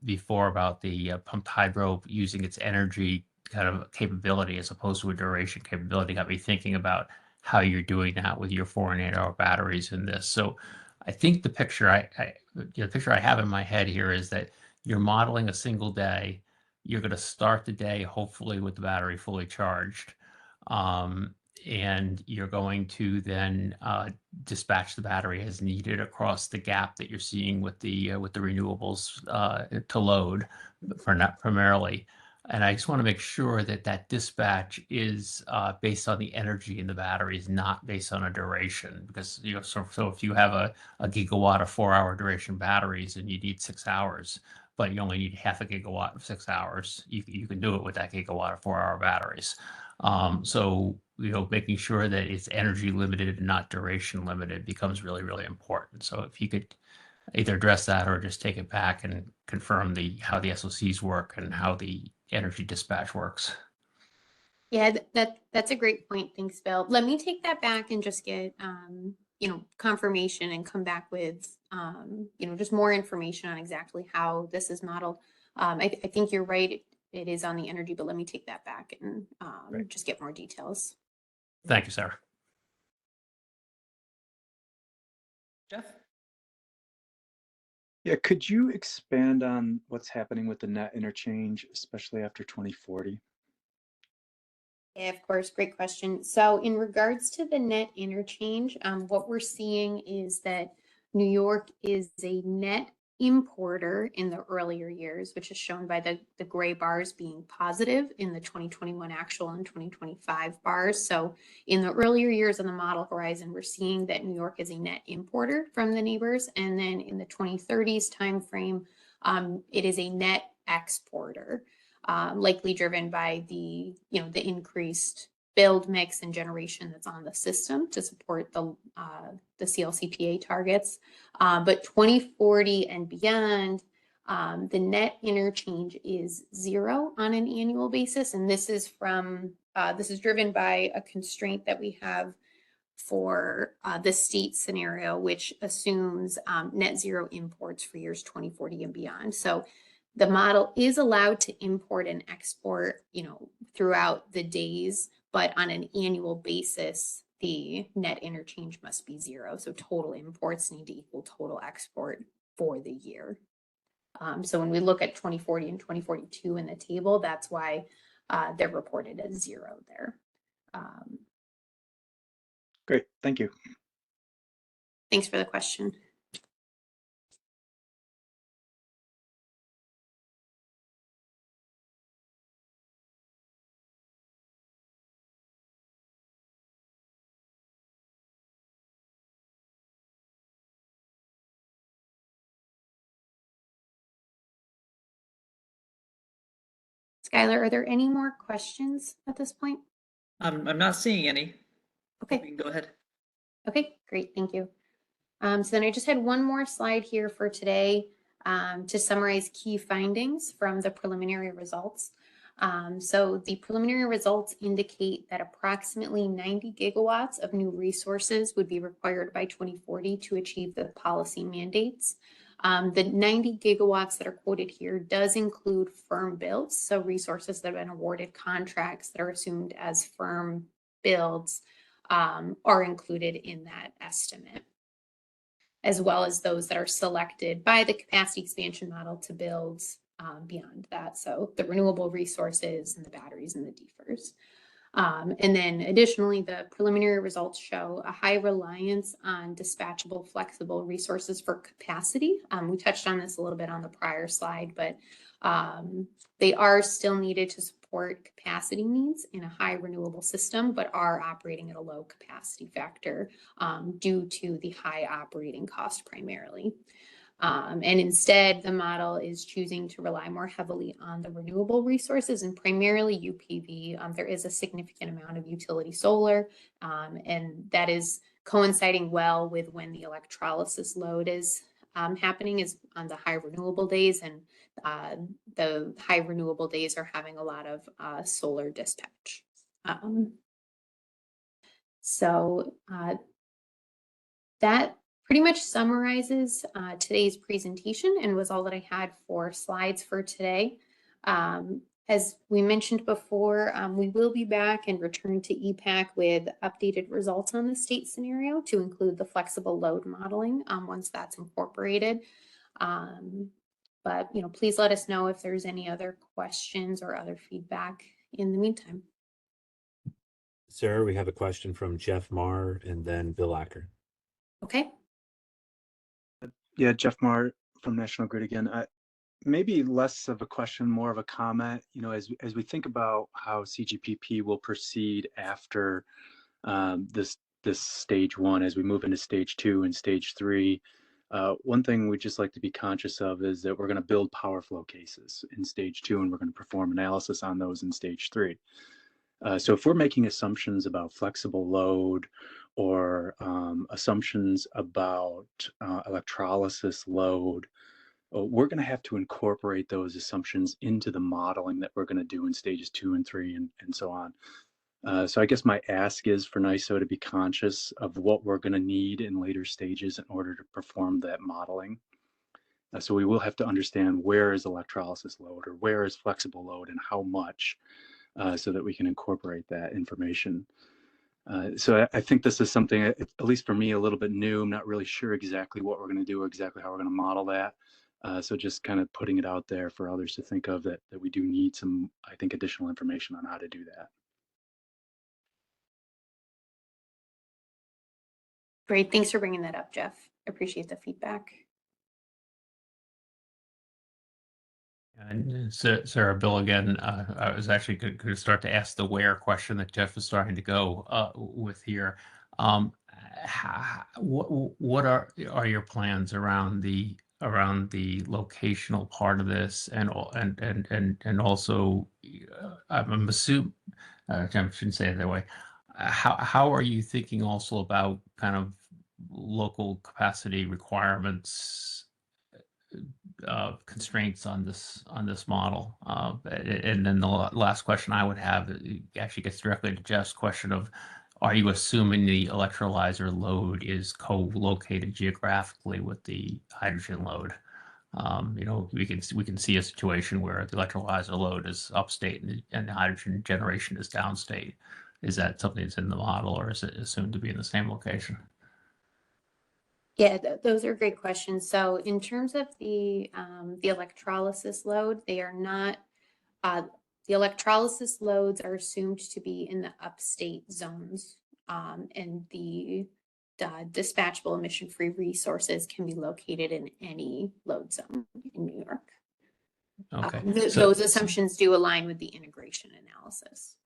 before about the pumped hydro using its energy kind of capability as opposed to a duration capability got me thinking about how you're doing that with your 4 and 8 hour batteries in this. So I think the picture the picture I have in my head here is that you're modeling a single day. You're going to start the day hopefully with the battery fully charged, and you're going to then dispatch the battery as needed across the gap that you're seeing with the renewables to load, for not primarily. And I just want to make sure that that dispatch is based on the energy in the batteries, not based on a duration. Because so if you have a gigawatt of 4 hour duration batteries and you need 6 hours, but you only need half a gigawatt of 6 hours, you can do it with that gigawatt of 4 hour batteries. So making sure that it's energy limited and not duration limited becomes really, really important. So if you could either address that or just take it back and confirm how the SOCs work and how the energy dispatch works. Yeah, that's a great point. Thanks, Bill. Let me take that back and just get confirmation and come back with just more information on exactly how this is modeled. I think you're right. It is on the energy, but let me take that back and just get more details. Thank you, Sarah. Jeff? Yeah, could you expand on what's happening with the net interchange, especially after 2040? Yeah, of course, great question. So in regards to the net interchange, what we're seeing is that New York is a net importer in the earlier years, which is shown by the gray bars being positive in the 2021 actual and 2025 bars. So in the earlier years on the model horizon, we're seeing that New York is a net importer from the neighbors. And then in the 2030s timeframe, it is a net exporter. Likely driven by the increased build mix and generation that's on the system to support the CLCPA targets. But 2040 and beyond, the net interchange is 0 on an annual basis, and this is driven by a constraint that we have for the state scenario, which assumes net zero imports for years 2040 and beyond. So the model is allowed to import and export, throughout the days, but on an annual basis, the net interchange must be 0. So total imports need to equal total export for the year. So when we look at 2040 and 2042 in the table, that's why they're reported as 0 there. Great, thank you. Thanks for the question. Skylar, are there any more questions at this point? I'm not seeing any. Okay. We can go ahead. Okay, great, thank you. So then I just had one more slide here for today. to summarize key findings from the preliminary results. So the preliminary results indicate that approximately 90 gigawatts of new resources would be required by 2040 to achieve the policy mandates. The 90 gigawatts that are quoted here does include firm builds, so resources that have been awarded contracts that are assumed as firm builds are included in that estimate, as well as those that are selected by the capacity expansion model to build beyond that. So the renewable resources and the batteries and the DFRs. And then additionally, the preliminary results show a high reliance on dispatchable flexible resources for capacity. We touched on this a little bit on the prior slide, but they are still needed to support capacity needs in a high renewable system, but are operating at a low capacity factor due to the high operating cost primarily. And instead, the model is choosing to rely more heavily on the renewable resources and primarily UPV. There is a significant amount of utility solar, and that is coinciding well with when the electrolysis load is happening is on the high renewable days, and the high renewable days are having a lot of solar dispatch. That pretty much summarizes today's presentation and was all that I had for slides for today. As we mentioned before, we will be back and return to EPPAC with updated results on the state scenario to include the flexible load modeling once that's incorporated. But please let us know if there's any other questions or other feedback in the meantime. Sarah, we have a question from Jeff Marr and then Bill Acker. Okay. Yeah, Jeff Marr from National Grid again. Maybe less of a question, more of a comment. As we think about how CGPP will proceed after this stage one, as we move into stage 2 and stage 3, one thing we'd just like to be conscious of is that we're going to build power flow cases in stage 2, and we're going to perform analysis on those in stage 3. So if we're making assumptions about flexible load or assumptions about electrolysis load, we're going to have to incorporate those assumptions into the modeling that we're going to do in stages 2 and 3 and so on. So I guess my ask is for NYISO to be conscious of what we're going to need in later stages in order to perform that modeling. So we will have to understand where is electrolysis load or where is flexible load and how much, so that we can incorporate that information. So I think this is something, at least for me, a little bit new. I'm not really sure exactly what we're going to do, or exactly how we're going to model that. So just kind of putting it out there for others to think of, that we do need some, I think, additional information on how to do that. Great. Thanks for bringing that up, Jeff. Appreciate the feedback. And Sarah, Bill again, I was actually going to start to ask the where question that Jeff was starting to go with here. What are your plans around the locational part of this, and also I'm assuming I shouldn't say it that way. How are you thinking also about kind of local capacity requirements, constraints on this model? And then the last question I would have actually gets directly to Jeff's question of, are you assuming the electrolyzer load is co-located geographically with the hydrogen load? We can see a situation where the electrolyzer load is upstate and the hydrogen generation is downstate. Is that something that's in the model, or is it assumed to be in the same location? Yeah, those are great questions. So in terms of the electrolysis load, they are not, the electrolysis loads are assumed to be in the upstate zones, and the dispatchable emission-free resources can be located in any load zone in New York. Okay. Those assumptions do align with the integration analysis.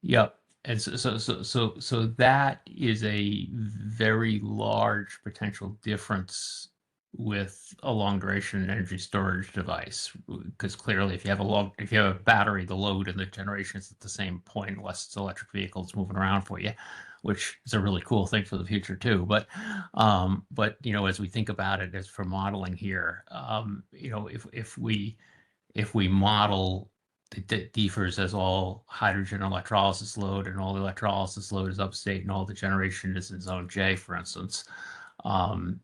Yep. And so that is a very large potential difference with a long duration energy storage device, because clearly if you have a battery, the load and the generation is at the same point, unless it's electric vehicles moving around for you, which is a really cool thing for the future too. But as we think about it as for modeling here, if we model the DFERS as all hydrogen electrolysis load, and all the electrolysis load is upstate, and all the generation is in zone J, for instance, and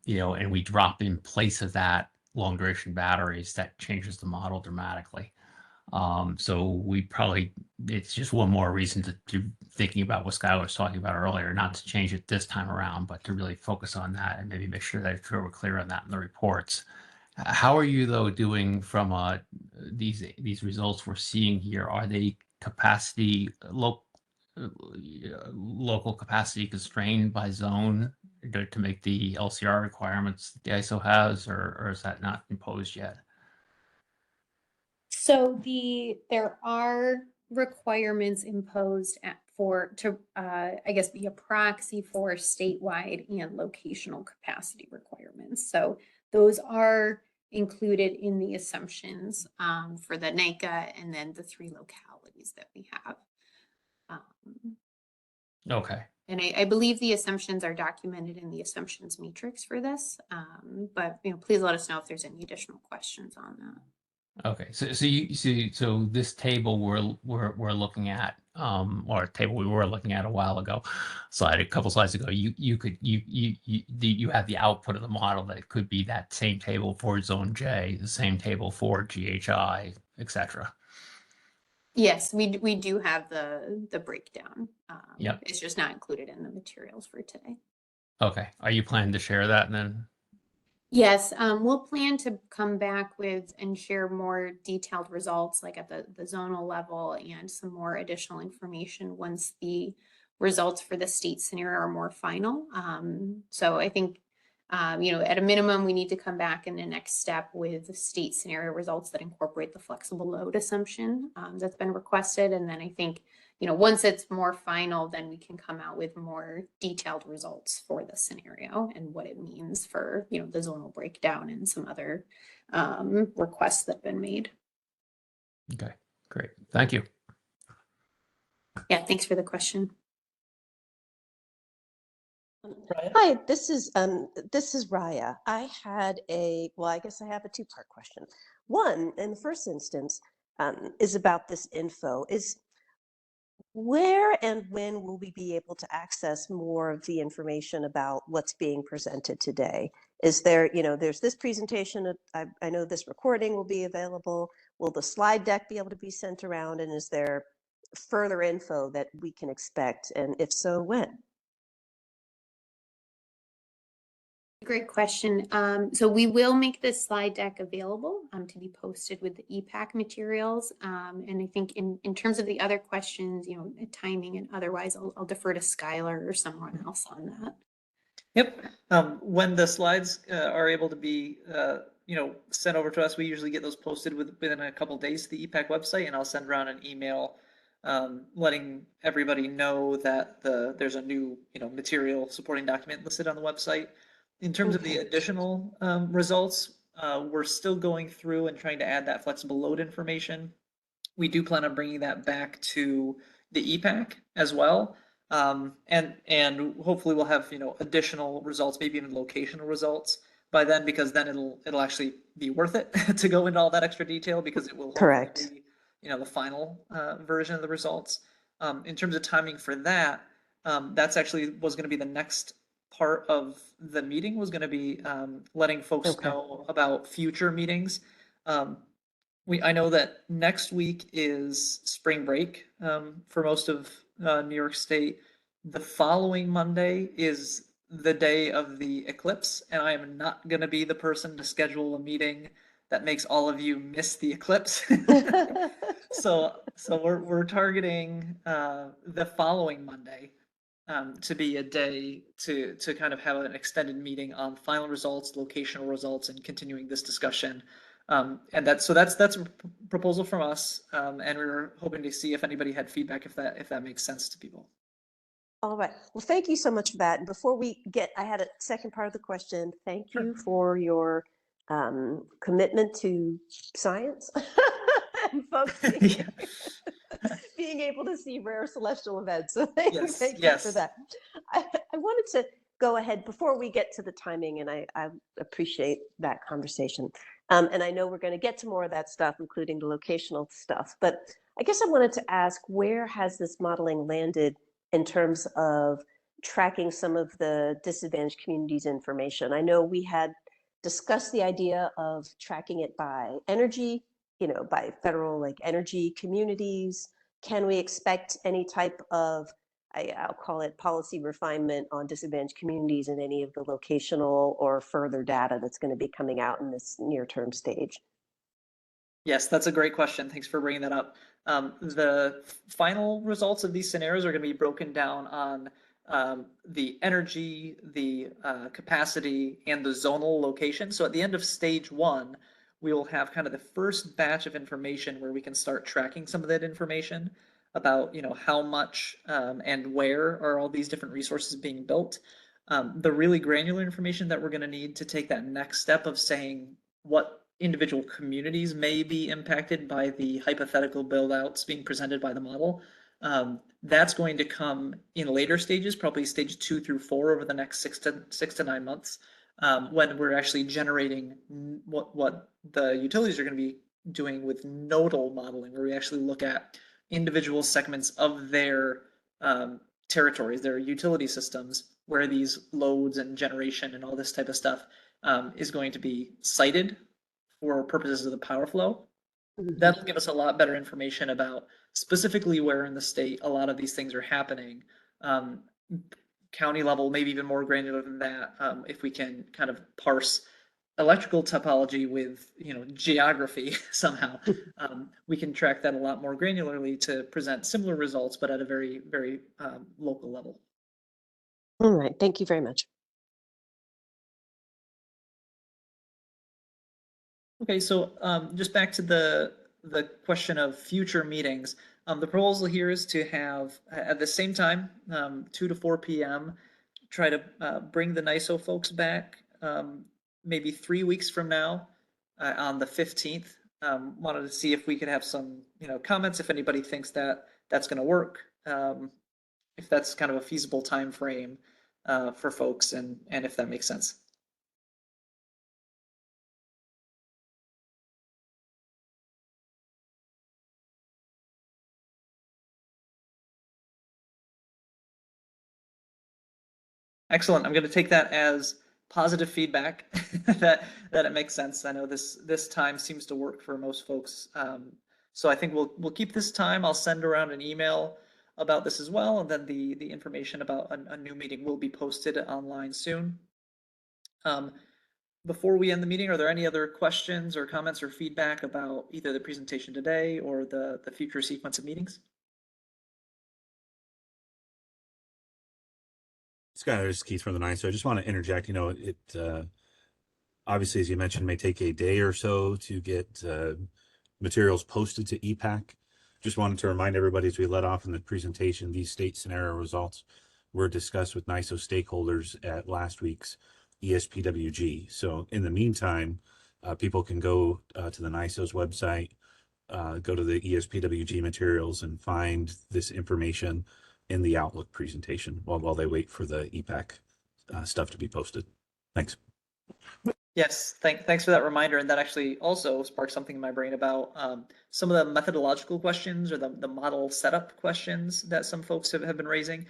we drop in place of that long duration batteries, that changes the model dramatically. So it's just one more reason to thinking about what Skylar was talking about earlier, not to change it this time around, but to really focus on that and maybe make sure that we're clear on that in the reports. How are you though doing from these results we're seeing here? Are they local capacity constrained by zone to make the LCR requirements that the ISO has, or is that not imposed yet? So there are requirements imposed I guess be a proxy for statewide and locational capacity requirements. So those are included in the assumptions for the NICA and then the 3 localities that we have. Okay. And I believe the assumptions are documented in the assumptions matrix for this, but please let us know if there's any additional questions on that. Okay, so this table we're looking at, or a table we were looking at a while ago, a couple slides ago, you have the output of the model that could be that same table for zone J, the same table for GHI, etc. Yes, we do have the breakdown. Yep. It's just not included in the materials for today. Okay, are you planning to share that then? Yes, we'll plan to come back with and share more detailed results, like at the zonal level, and some more additional information once the results for the state scenario are more final. So I think, at a minimum, we need to come back in the next step with the state scenario results that incorporate the flexible load assumption that's been requested. And then I think, once it's more final, then we can come out with more detailed results for the scenario and what it means for, the zonal breakdown and some other requests that have been made. Okay, great. Thank you. Yeah, thanks for the question. Hi, this is Raya. I guess I have a 2-part question. One, in the first instance, is about this info. Where and when will we be able to access more of the information about what's being presented today? Is there, there's this presentation, I know this recording will be available. Will the slide deck be able to be sent around? And is there further info that we can expect? And if so, when? Great question. So we will make this slide deck available to be posted with the EPPAC materials. And I think in terms of the other questions, timing and otherwise, I'll defer to Skylar or someone else on that. Yep. When the slides are able to be sent over to us, we usually get those posted within a couple of days to the EPPAC website, and I'll send around an email letting everybody know that there's a new material supporting document listed on the website. In terms of the additional results, we're still going through and trying to add that flexible load information. We do plan on bringing that back to the EPPAC as well. And hopefully we'll have additional results, maybe even locational results by then, because then it'll actually be worth it to go into all that extra detail, because it will Correct. be, the final version of the results. In terms of timing for that, that's actually was going to be the next part of the meeting, was going to be letting folks know about future meetings. I know that next week is spring break for most of New York State. The following Monday is the day of the eclipse, and I am not going to be the person to schedule a meeting that makes all of you miss the eclipse. So we're targeting the following Monday to be a day to kind of have an extended meeting on final results, locational results, and continuing this discussion. And that's a proposal from us, and we were hoping to see if anybody had feedback, if that makes sense to people. All right. Well, thank you so much for that. And before we get, I had a second part of the question. Thank you for your commitment to science and folks Yeah. being able to see rare celestial events. So thank you for Yes. that. I wanted to go ahead before we get to the timing, and I appreciate that conversation. And I know we're going to get to more of that stuff, including the locational stuff. But I guess I wanted to ask, where has this modeling landed in terms of tracking some of the disadvantaged communities' information? I know we had discussed the idea of tracking it by energy, by federal like energy communities. Can we expect any type of, I'll call it policy refinement on disadvantaged communities in any of the locational or further data that's going to be coming out in this near-term stage? Yes, that's a great question. Thanks for bringing that up. The final results of these scenarios are going to be broken down on the energy, the capacity, and the zonal location. So at the end of stage 1, we will have kind of the first batch of information where we can start tracking some of that information about, how much and where are all these different resources being built. The really granular information that we're going to need to take that next step of saying what individual communities may be impacted by the hypothetical build-outs being presented by the model. That's going to come in later stages, probably stage 2 through 4 over the next 6 to 9 months, when we're actually generating what the utilities are going to be doing with nodal modeling, where we actually look at individual segments of their territories, their utility systems, where these loads and generation and all this type of stuff is going to be cited for purposes of the power flow. That'll give us a lot better information about specifically where in the state a lot of these things are happening. County level, maybe even more granular than that, if we can kind of parse electrical topology with geography somehow. We can track that a lot more granularly to present similar results, but at a very, very local level. All right. Thank you very much. Okay, so just back to the question of future meetings. The proposal here is to have at the same time, 2 to 4 p.m., try to bring the NISO folks back maybe 3 weeks from now on the 15th. Wanted to see if we could have some comments, if anybody thinks that that's going to work, if that's kind of a feasible time frame for folks, and if that makes sense. Excellent. I'm going to take that as positive feedback that it makes sense. I know this time seems to work for most folks. So I think we'll keep this time. I'll send around an email about this as well, and then the information about a new meeting will be posted online soon. Before we end the meeting, are there any other questions or comments or feedback about either the presentation today or the future sequence of meetings? Skylar, this is Keith from the NISO. I just want to interject. It obviously, as you mentioned, may take a day or so to get materials posted to EPPAC. Just wanted to remind everybody as we let off in the presentation, these state scenario results were discussed with NISO stakeholders at last week's ESPWG. So in the meantime, people can go to the NISO's website, go to the ESPWG materials and find this information in the Outlook presentation while they wait for the EPPAC stuff to be posted. Thanks. Yes, thanks for that reminder. And that actually also sparked something in my brain about some of the methodological questions or the model setup questions that some folks have been raising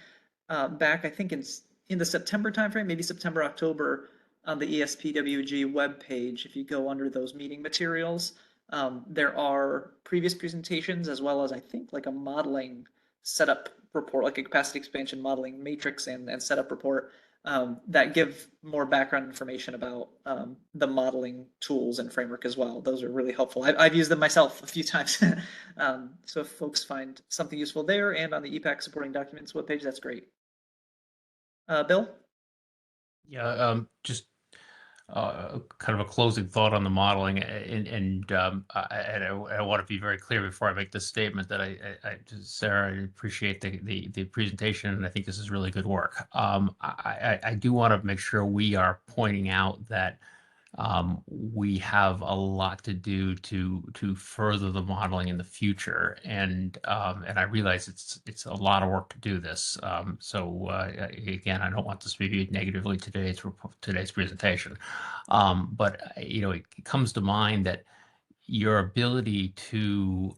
back, I think in the September timeframe, maybe September, October, on the ESPWG webpage. If you go under those meeting materials, there are previous presentations as well as I think like a modeling setup report, like a capacity expansion modeling matrix and setup report that give more background information about the modeling tools and framework as well. Those are really helpful. I've used them myself a few times. So if folks find something useful there and on the EPPAC supporting documents webpage, that's great. Bill? Yeah, just kind of a closing thought on the modeling, and I want to be very clear before I make this statement that Sarah, I appreciate the presentation, and I think this is really good work. I do want to make sure we are pointing out that we have a lot to do to further the modeling in the future, and I realize it's a lot of work to do this. So again, I don't want this to be viewed negatively today's presentation, but it comes to mind that your ability to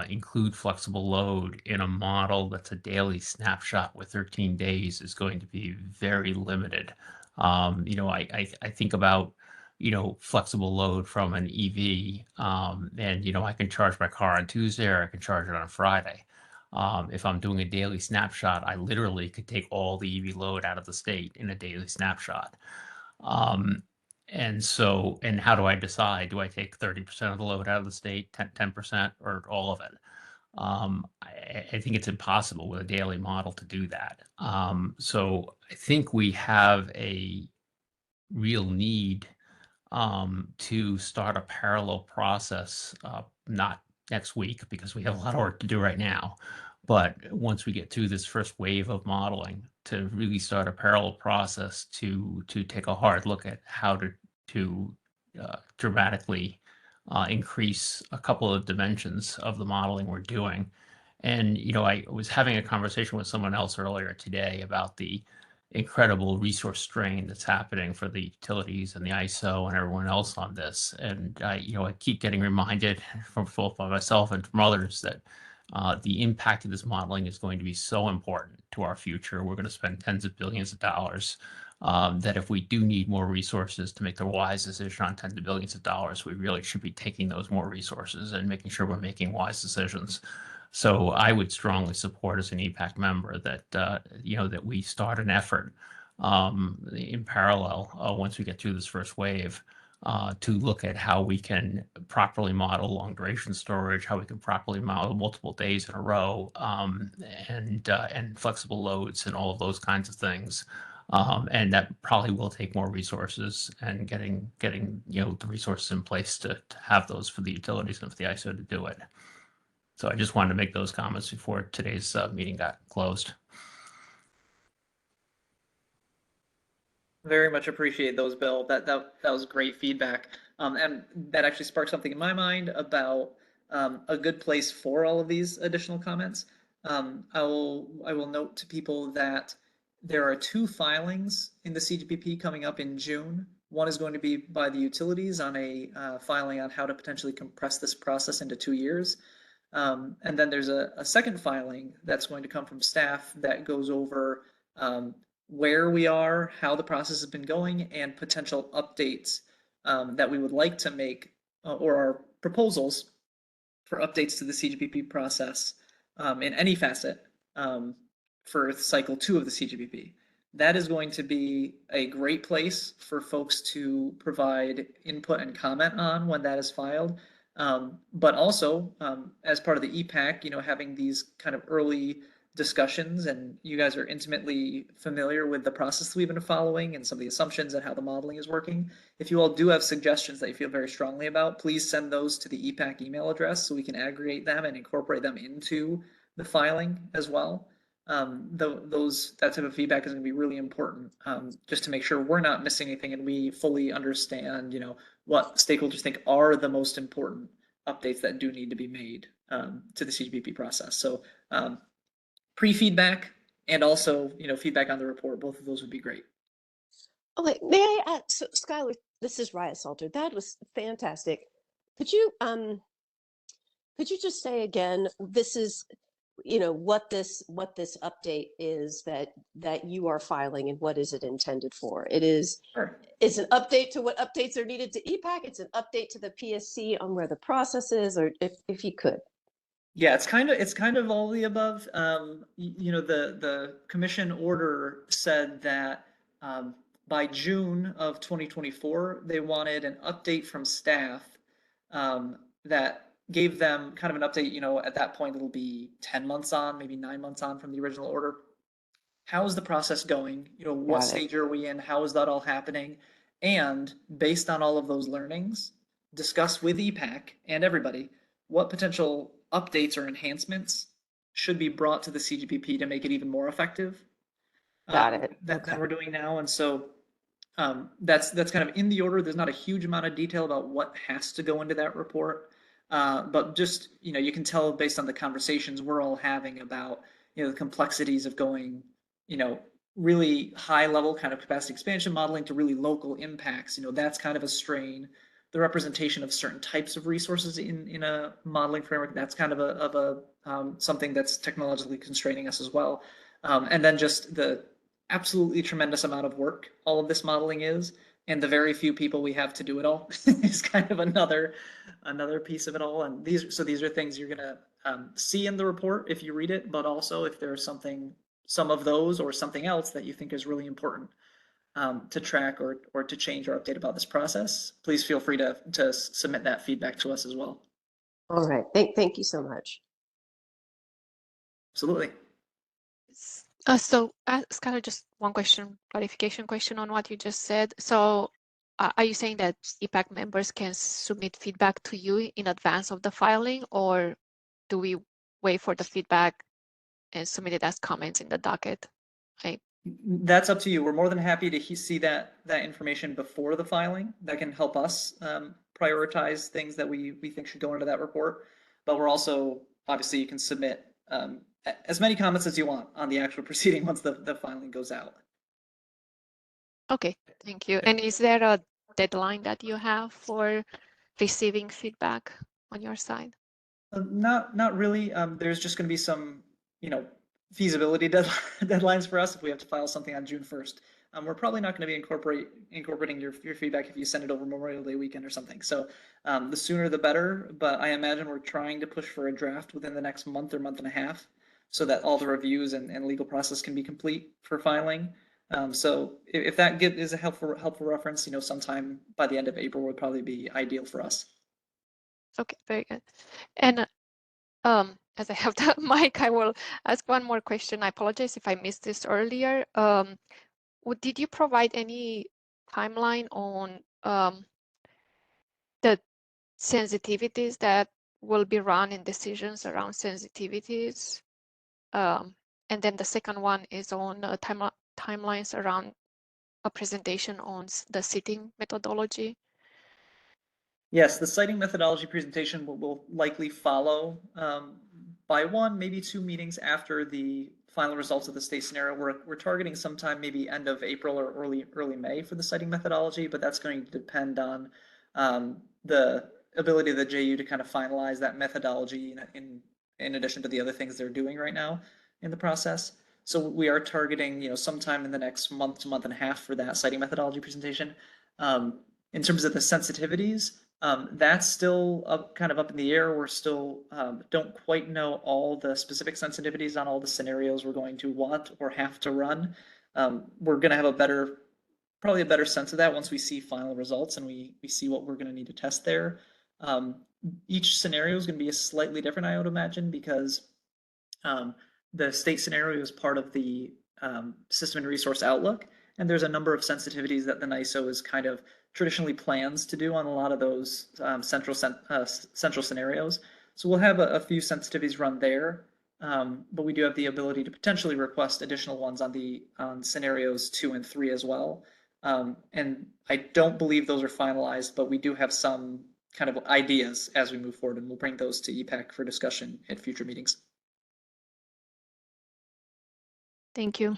include flexible load in a model that's a daily snapshot with 13 days is going to be very limited. I think about flexible load from an EV, and I can charge my car on Tuesday or I can charge it on Friday. If I'm doing a daily snapshot, I literally could take all the EV load out of the state in a daily snapshot. And how do I decide? Do I take 30% of the load out of the state, 10%, or all of it? I think it's impossible with a daily model to do that. So I think we have a real need to start a parallel process, not next week because we have a lot of work to do right now, but once we get through this first wave of modeling, to really start a parallel process to take a hard look at how to dramatically increase a couple of dimensions of the modeling we're doing. And I was having a conversation with someone else earlier today about the incredible resource strain that's happening for the utilities and the ISO and everyone else on this. And I keep getting reminded from both by myself and from others that the impact of this modeling is going to be so important to our future. We're going to spend tens of billions of dollars. That if we do need more resources to make the wise decision on tens of billions of dollars, we really should be taking those more resources and making sure we're making wise decisions. So I would strongly support as an EPPAC member that that we start an effort in parallel once we get through this first wave to look at how we can properly model long duration storage, how we can properly model multiple days in a row, and flexible loads and all of those kinds of things. And that probably will take more resources, and getting the resources in place to have those for the utilities and for the ISO to do it. So I just wanted to make those comments before today's meeting got closed. Very much appreciate those, Bill. That was great feedback. And that actually sparked something in my mind about a good place for all of these additional comments. I will note to people that there are 2 filings in the CGPP coming up in June. One is going to be by the utilities on a filing on how to potentially compress this process into 2 years. And then there's a second filing that's going to come from staff that goes over where we are, how the process has been going, and potential updates that we would like to make, or our proposals for updates to the CGPP process in any facet for cycle 2 of the CGPP. That is going to be a great place for folks to provide input and comment on when that is filed. But also, as part of the EPPAC, having these kind of early discussions, and you guys are intimately familiar with the process we've been following and some of the assumptions and how the modeling is working. If you all do have suggestions that you feel very strongly about, please send those to the EPPAC email address so we can aggregate them and incorporate them into the filing as well. That type of feedback is going to be really important, just to make sure we're not missing anything and we fully understand, what stakeholders think are the most important updates that do need to be made to the CGPP process. So pre-feedback and also, feedback on the report, both of those would be great. Oh, wait, may I add, so Skylar, this is Raya Salter. That was fantastic. Could you just say again, this is, what this update is that you are filing, and what is it intended for? It is, Sure. It's an update to what updates are needed to EPPAC. It's an update to the PSC on where the process is, or if you could. Yeah, it's kind of all the above. The commission order said that by June of 2024, they wanted an update from staff that gave them kind of an update. At that point, it'll be 10 months on, maybe 9 months on from the original order. How is the process going? What stage are we in? How is that all happening? And based on all of those learnings, discuss with EPPAC and everybody what potential updates or enhancements should be brought to the CGPP to make it even more effective Got it. than Okay. we're doing now. And so that's kind of in the order. There's not a huge amount of detail about what has to go into that report. But just, you can tell based on the conversations we're all having about, the complexities of going, really high level kind of capacity expansion modeling to really local impacts. That's kind of a strain. The representation of certain types of resources in a modeling framework, that's kind of a something that's technologically constraining us as well. And then just the absolutely tremendous amount of work all of this modeling is, and the very few people we have to do it all is kind of another piece of it all. And these are things you're gonna see in the report if you read it, but also if there's some of those or something else that you think is really important to track or to change or update about this process, please feel free to submit that feedback to us as well. All right. Thank you so much. Absolutely. So, Skylar, just one clarification question on what you just said. So, are you saying that EPPAC members can submit feedback to you in advance of the filing, or do we wait for the feedback and submit it as comments in the docket? That's up to you. We're more than happy to see that information before the filing. That can help us prioritize things that we think should go into that report. But we're also, obviously, you can submit as many comments as you want on the actual proceeding once the filing goes out. Okay, thank you. And is there a deadline that you have for receiving feedback on your side? Not really. There's just going to be some, feasibility deadlines for us if we have to file something on June 1st. We're probably not going to be incorporating your feedback if you send it over Memorial Day weekend or something. So the sooner the better, but I imagine we're trying to push for a draft within the next month or month and a half so that all the reviews and legal process can be complete for filing. So if that is a helpful reference, sometime by the end of April would probably be ideal for us. Okay, very good. And as I have the mic, I will ask one more question. I apologize if I missed this earlier. Did you provide any timeline on the sensitivities that will be run in decisions around sensitivities? And then the second one is on timelines around a presentation on the seating methodology. Yes, the citing methodology presentation will likely follow by one, maybe 2 meetings after the final results of the state scenario. We're targeting sometime maybe end of April or early May for the citing methodology, but that's going to depend on the ability of the JU to kind of finalize that methodology in addition to the other things they're doing right now in the process. So we are targeting, sometime in the next month to month and a half for that citing methodology presentation. In terms of the sensitivities, that's still kind of up in the air. We're still don't quite know all the specific sensitivities on all the scenarios we're going to want or have to run. We're going to have probably a better sense of that once we see final results and we see what we're going to need to test there. Each scenario is going to be slightly different, I would imagine, because the state scenario is part of the system and resource outlook, and there's a number of sensitivities that the NISO is kind of traditionally plans to do on a lot of those central scenarios. So we'll have a few sensitivities run there, but we do have the ability to potentially request additional ones on scenarios 2 and 3 as well. And I don't believe those are finalized, but we do have some kind of ideas as we move forward, and we'll bring those to EPPAC for discussion at future meetings. Thank you.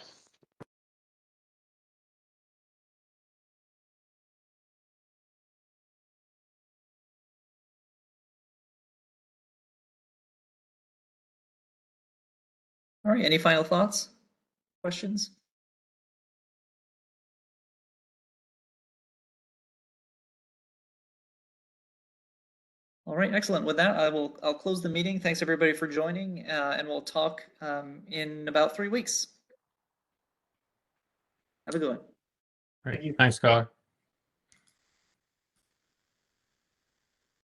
All right, any final thoughts, questions? All right, excellent. With that, I'll close the meeting. Thanks everybody for joining, and we'll talk in about 3 weeks. Have a good one. Great. Thanks, Scott.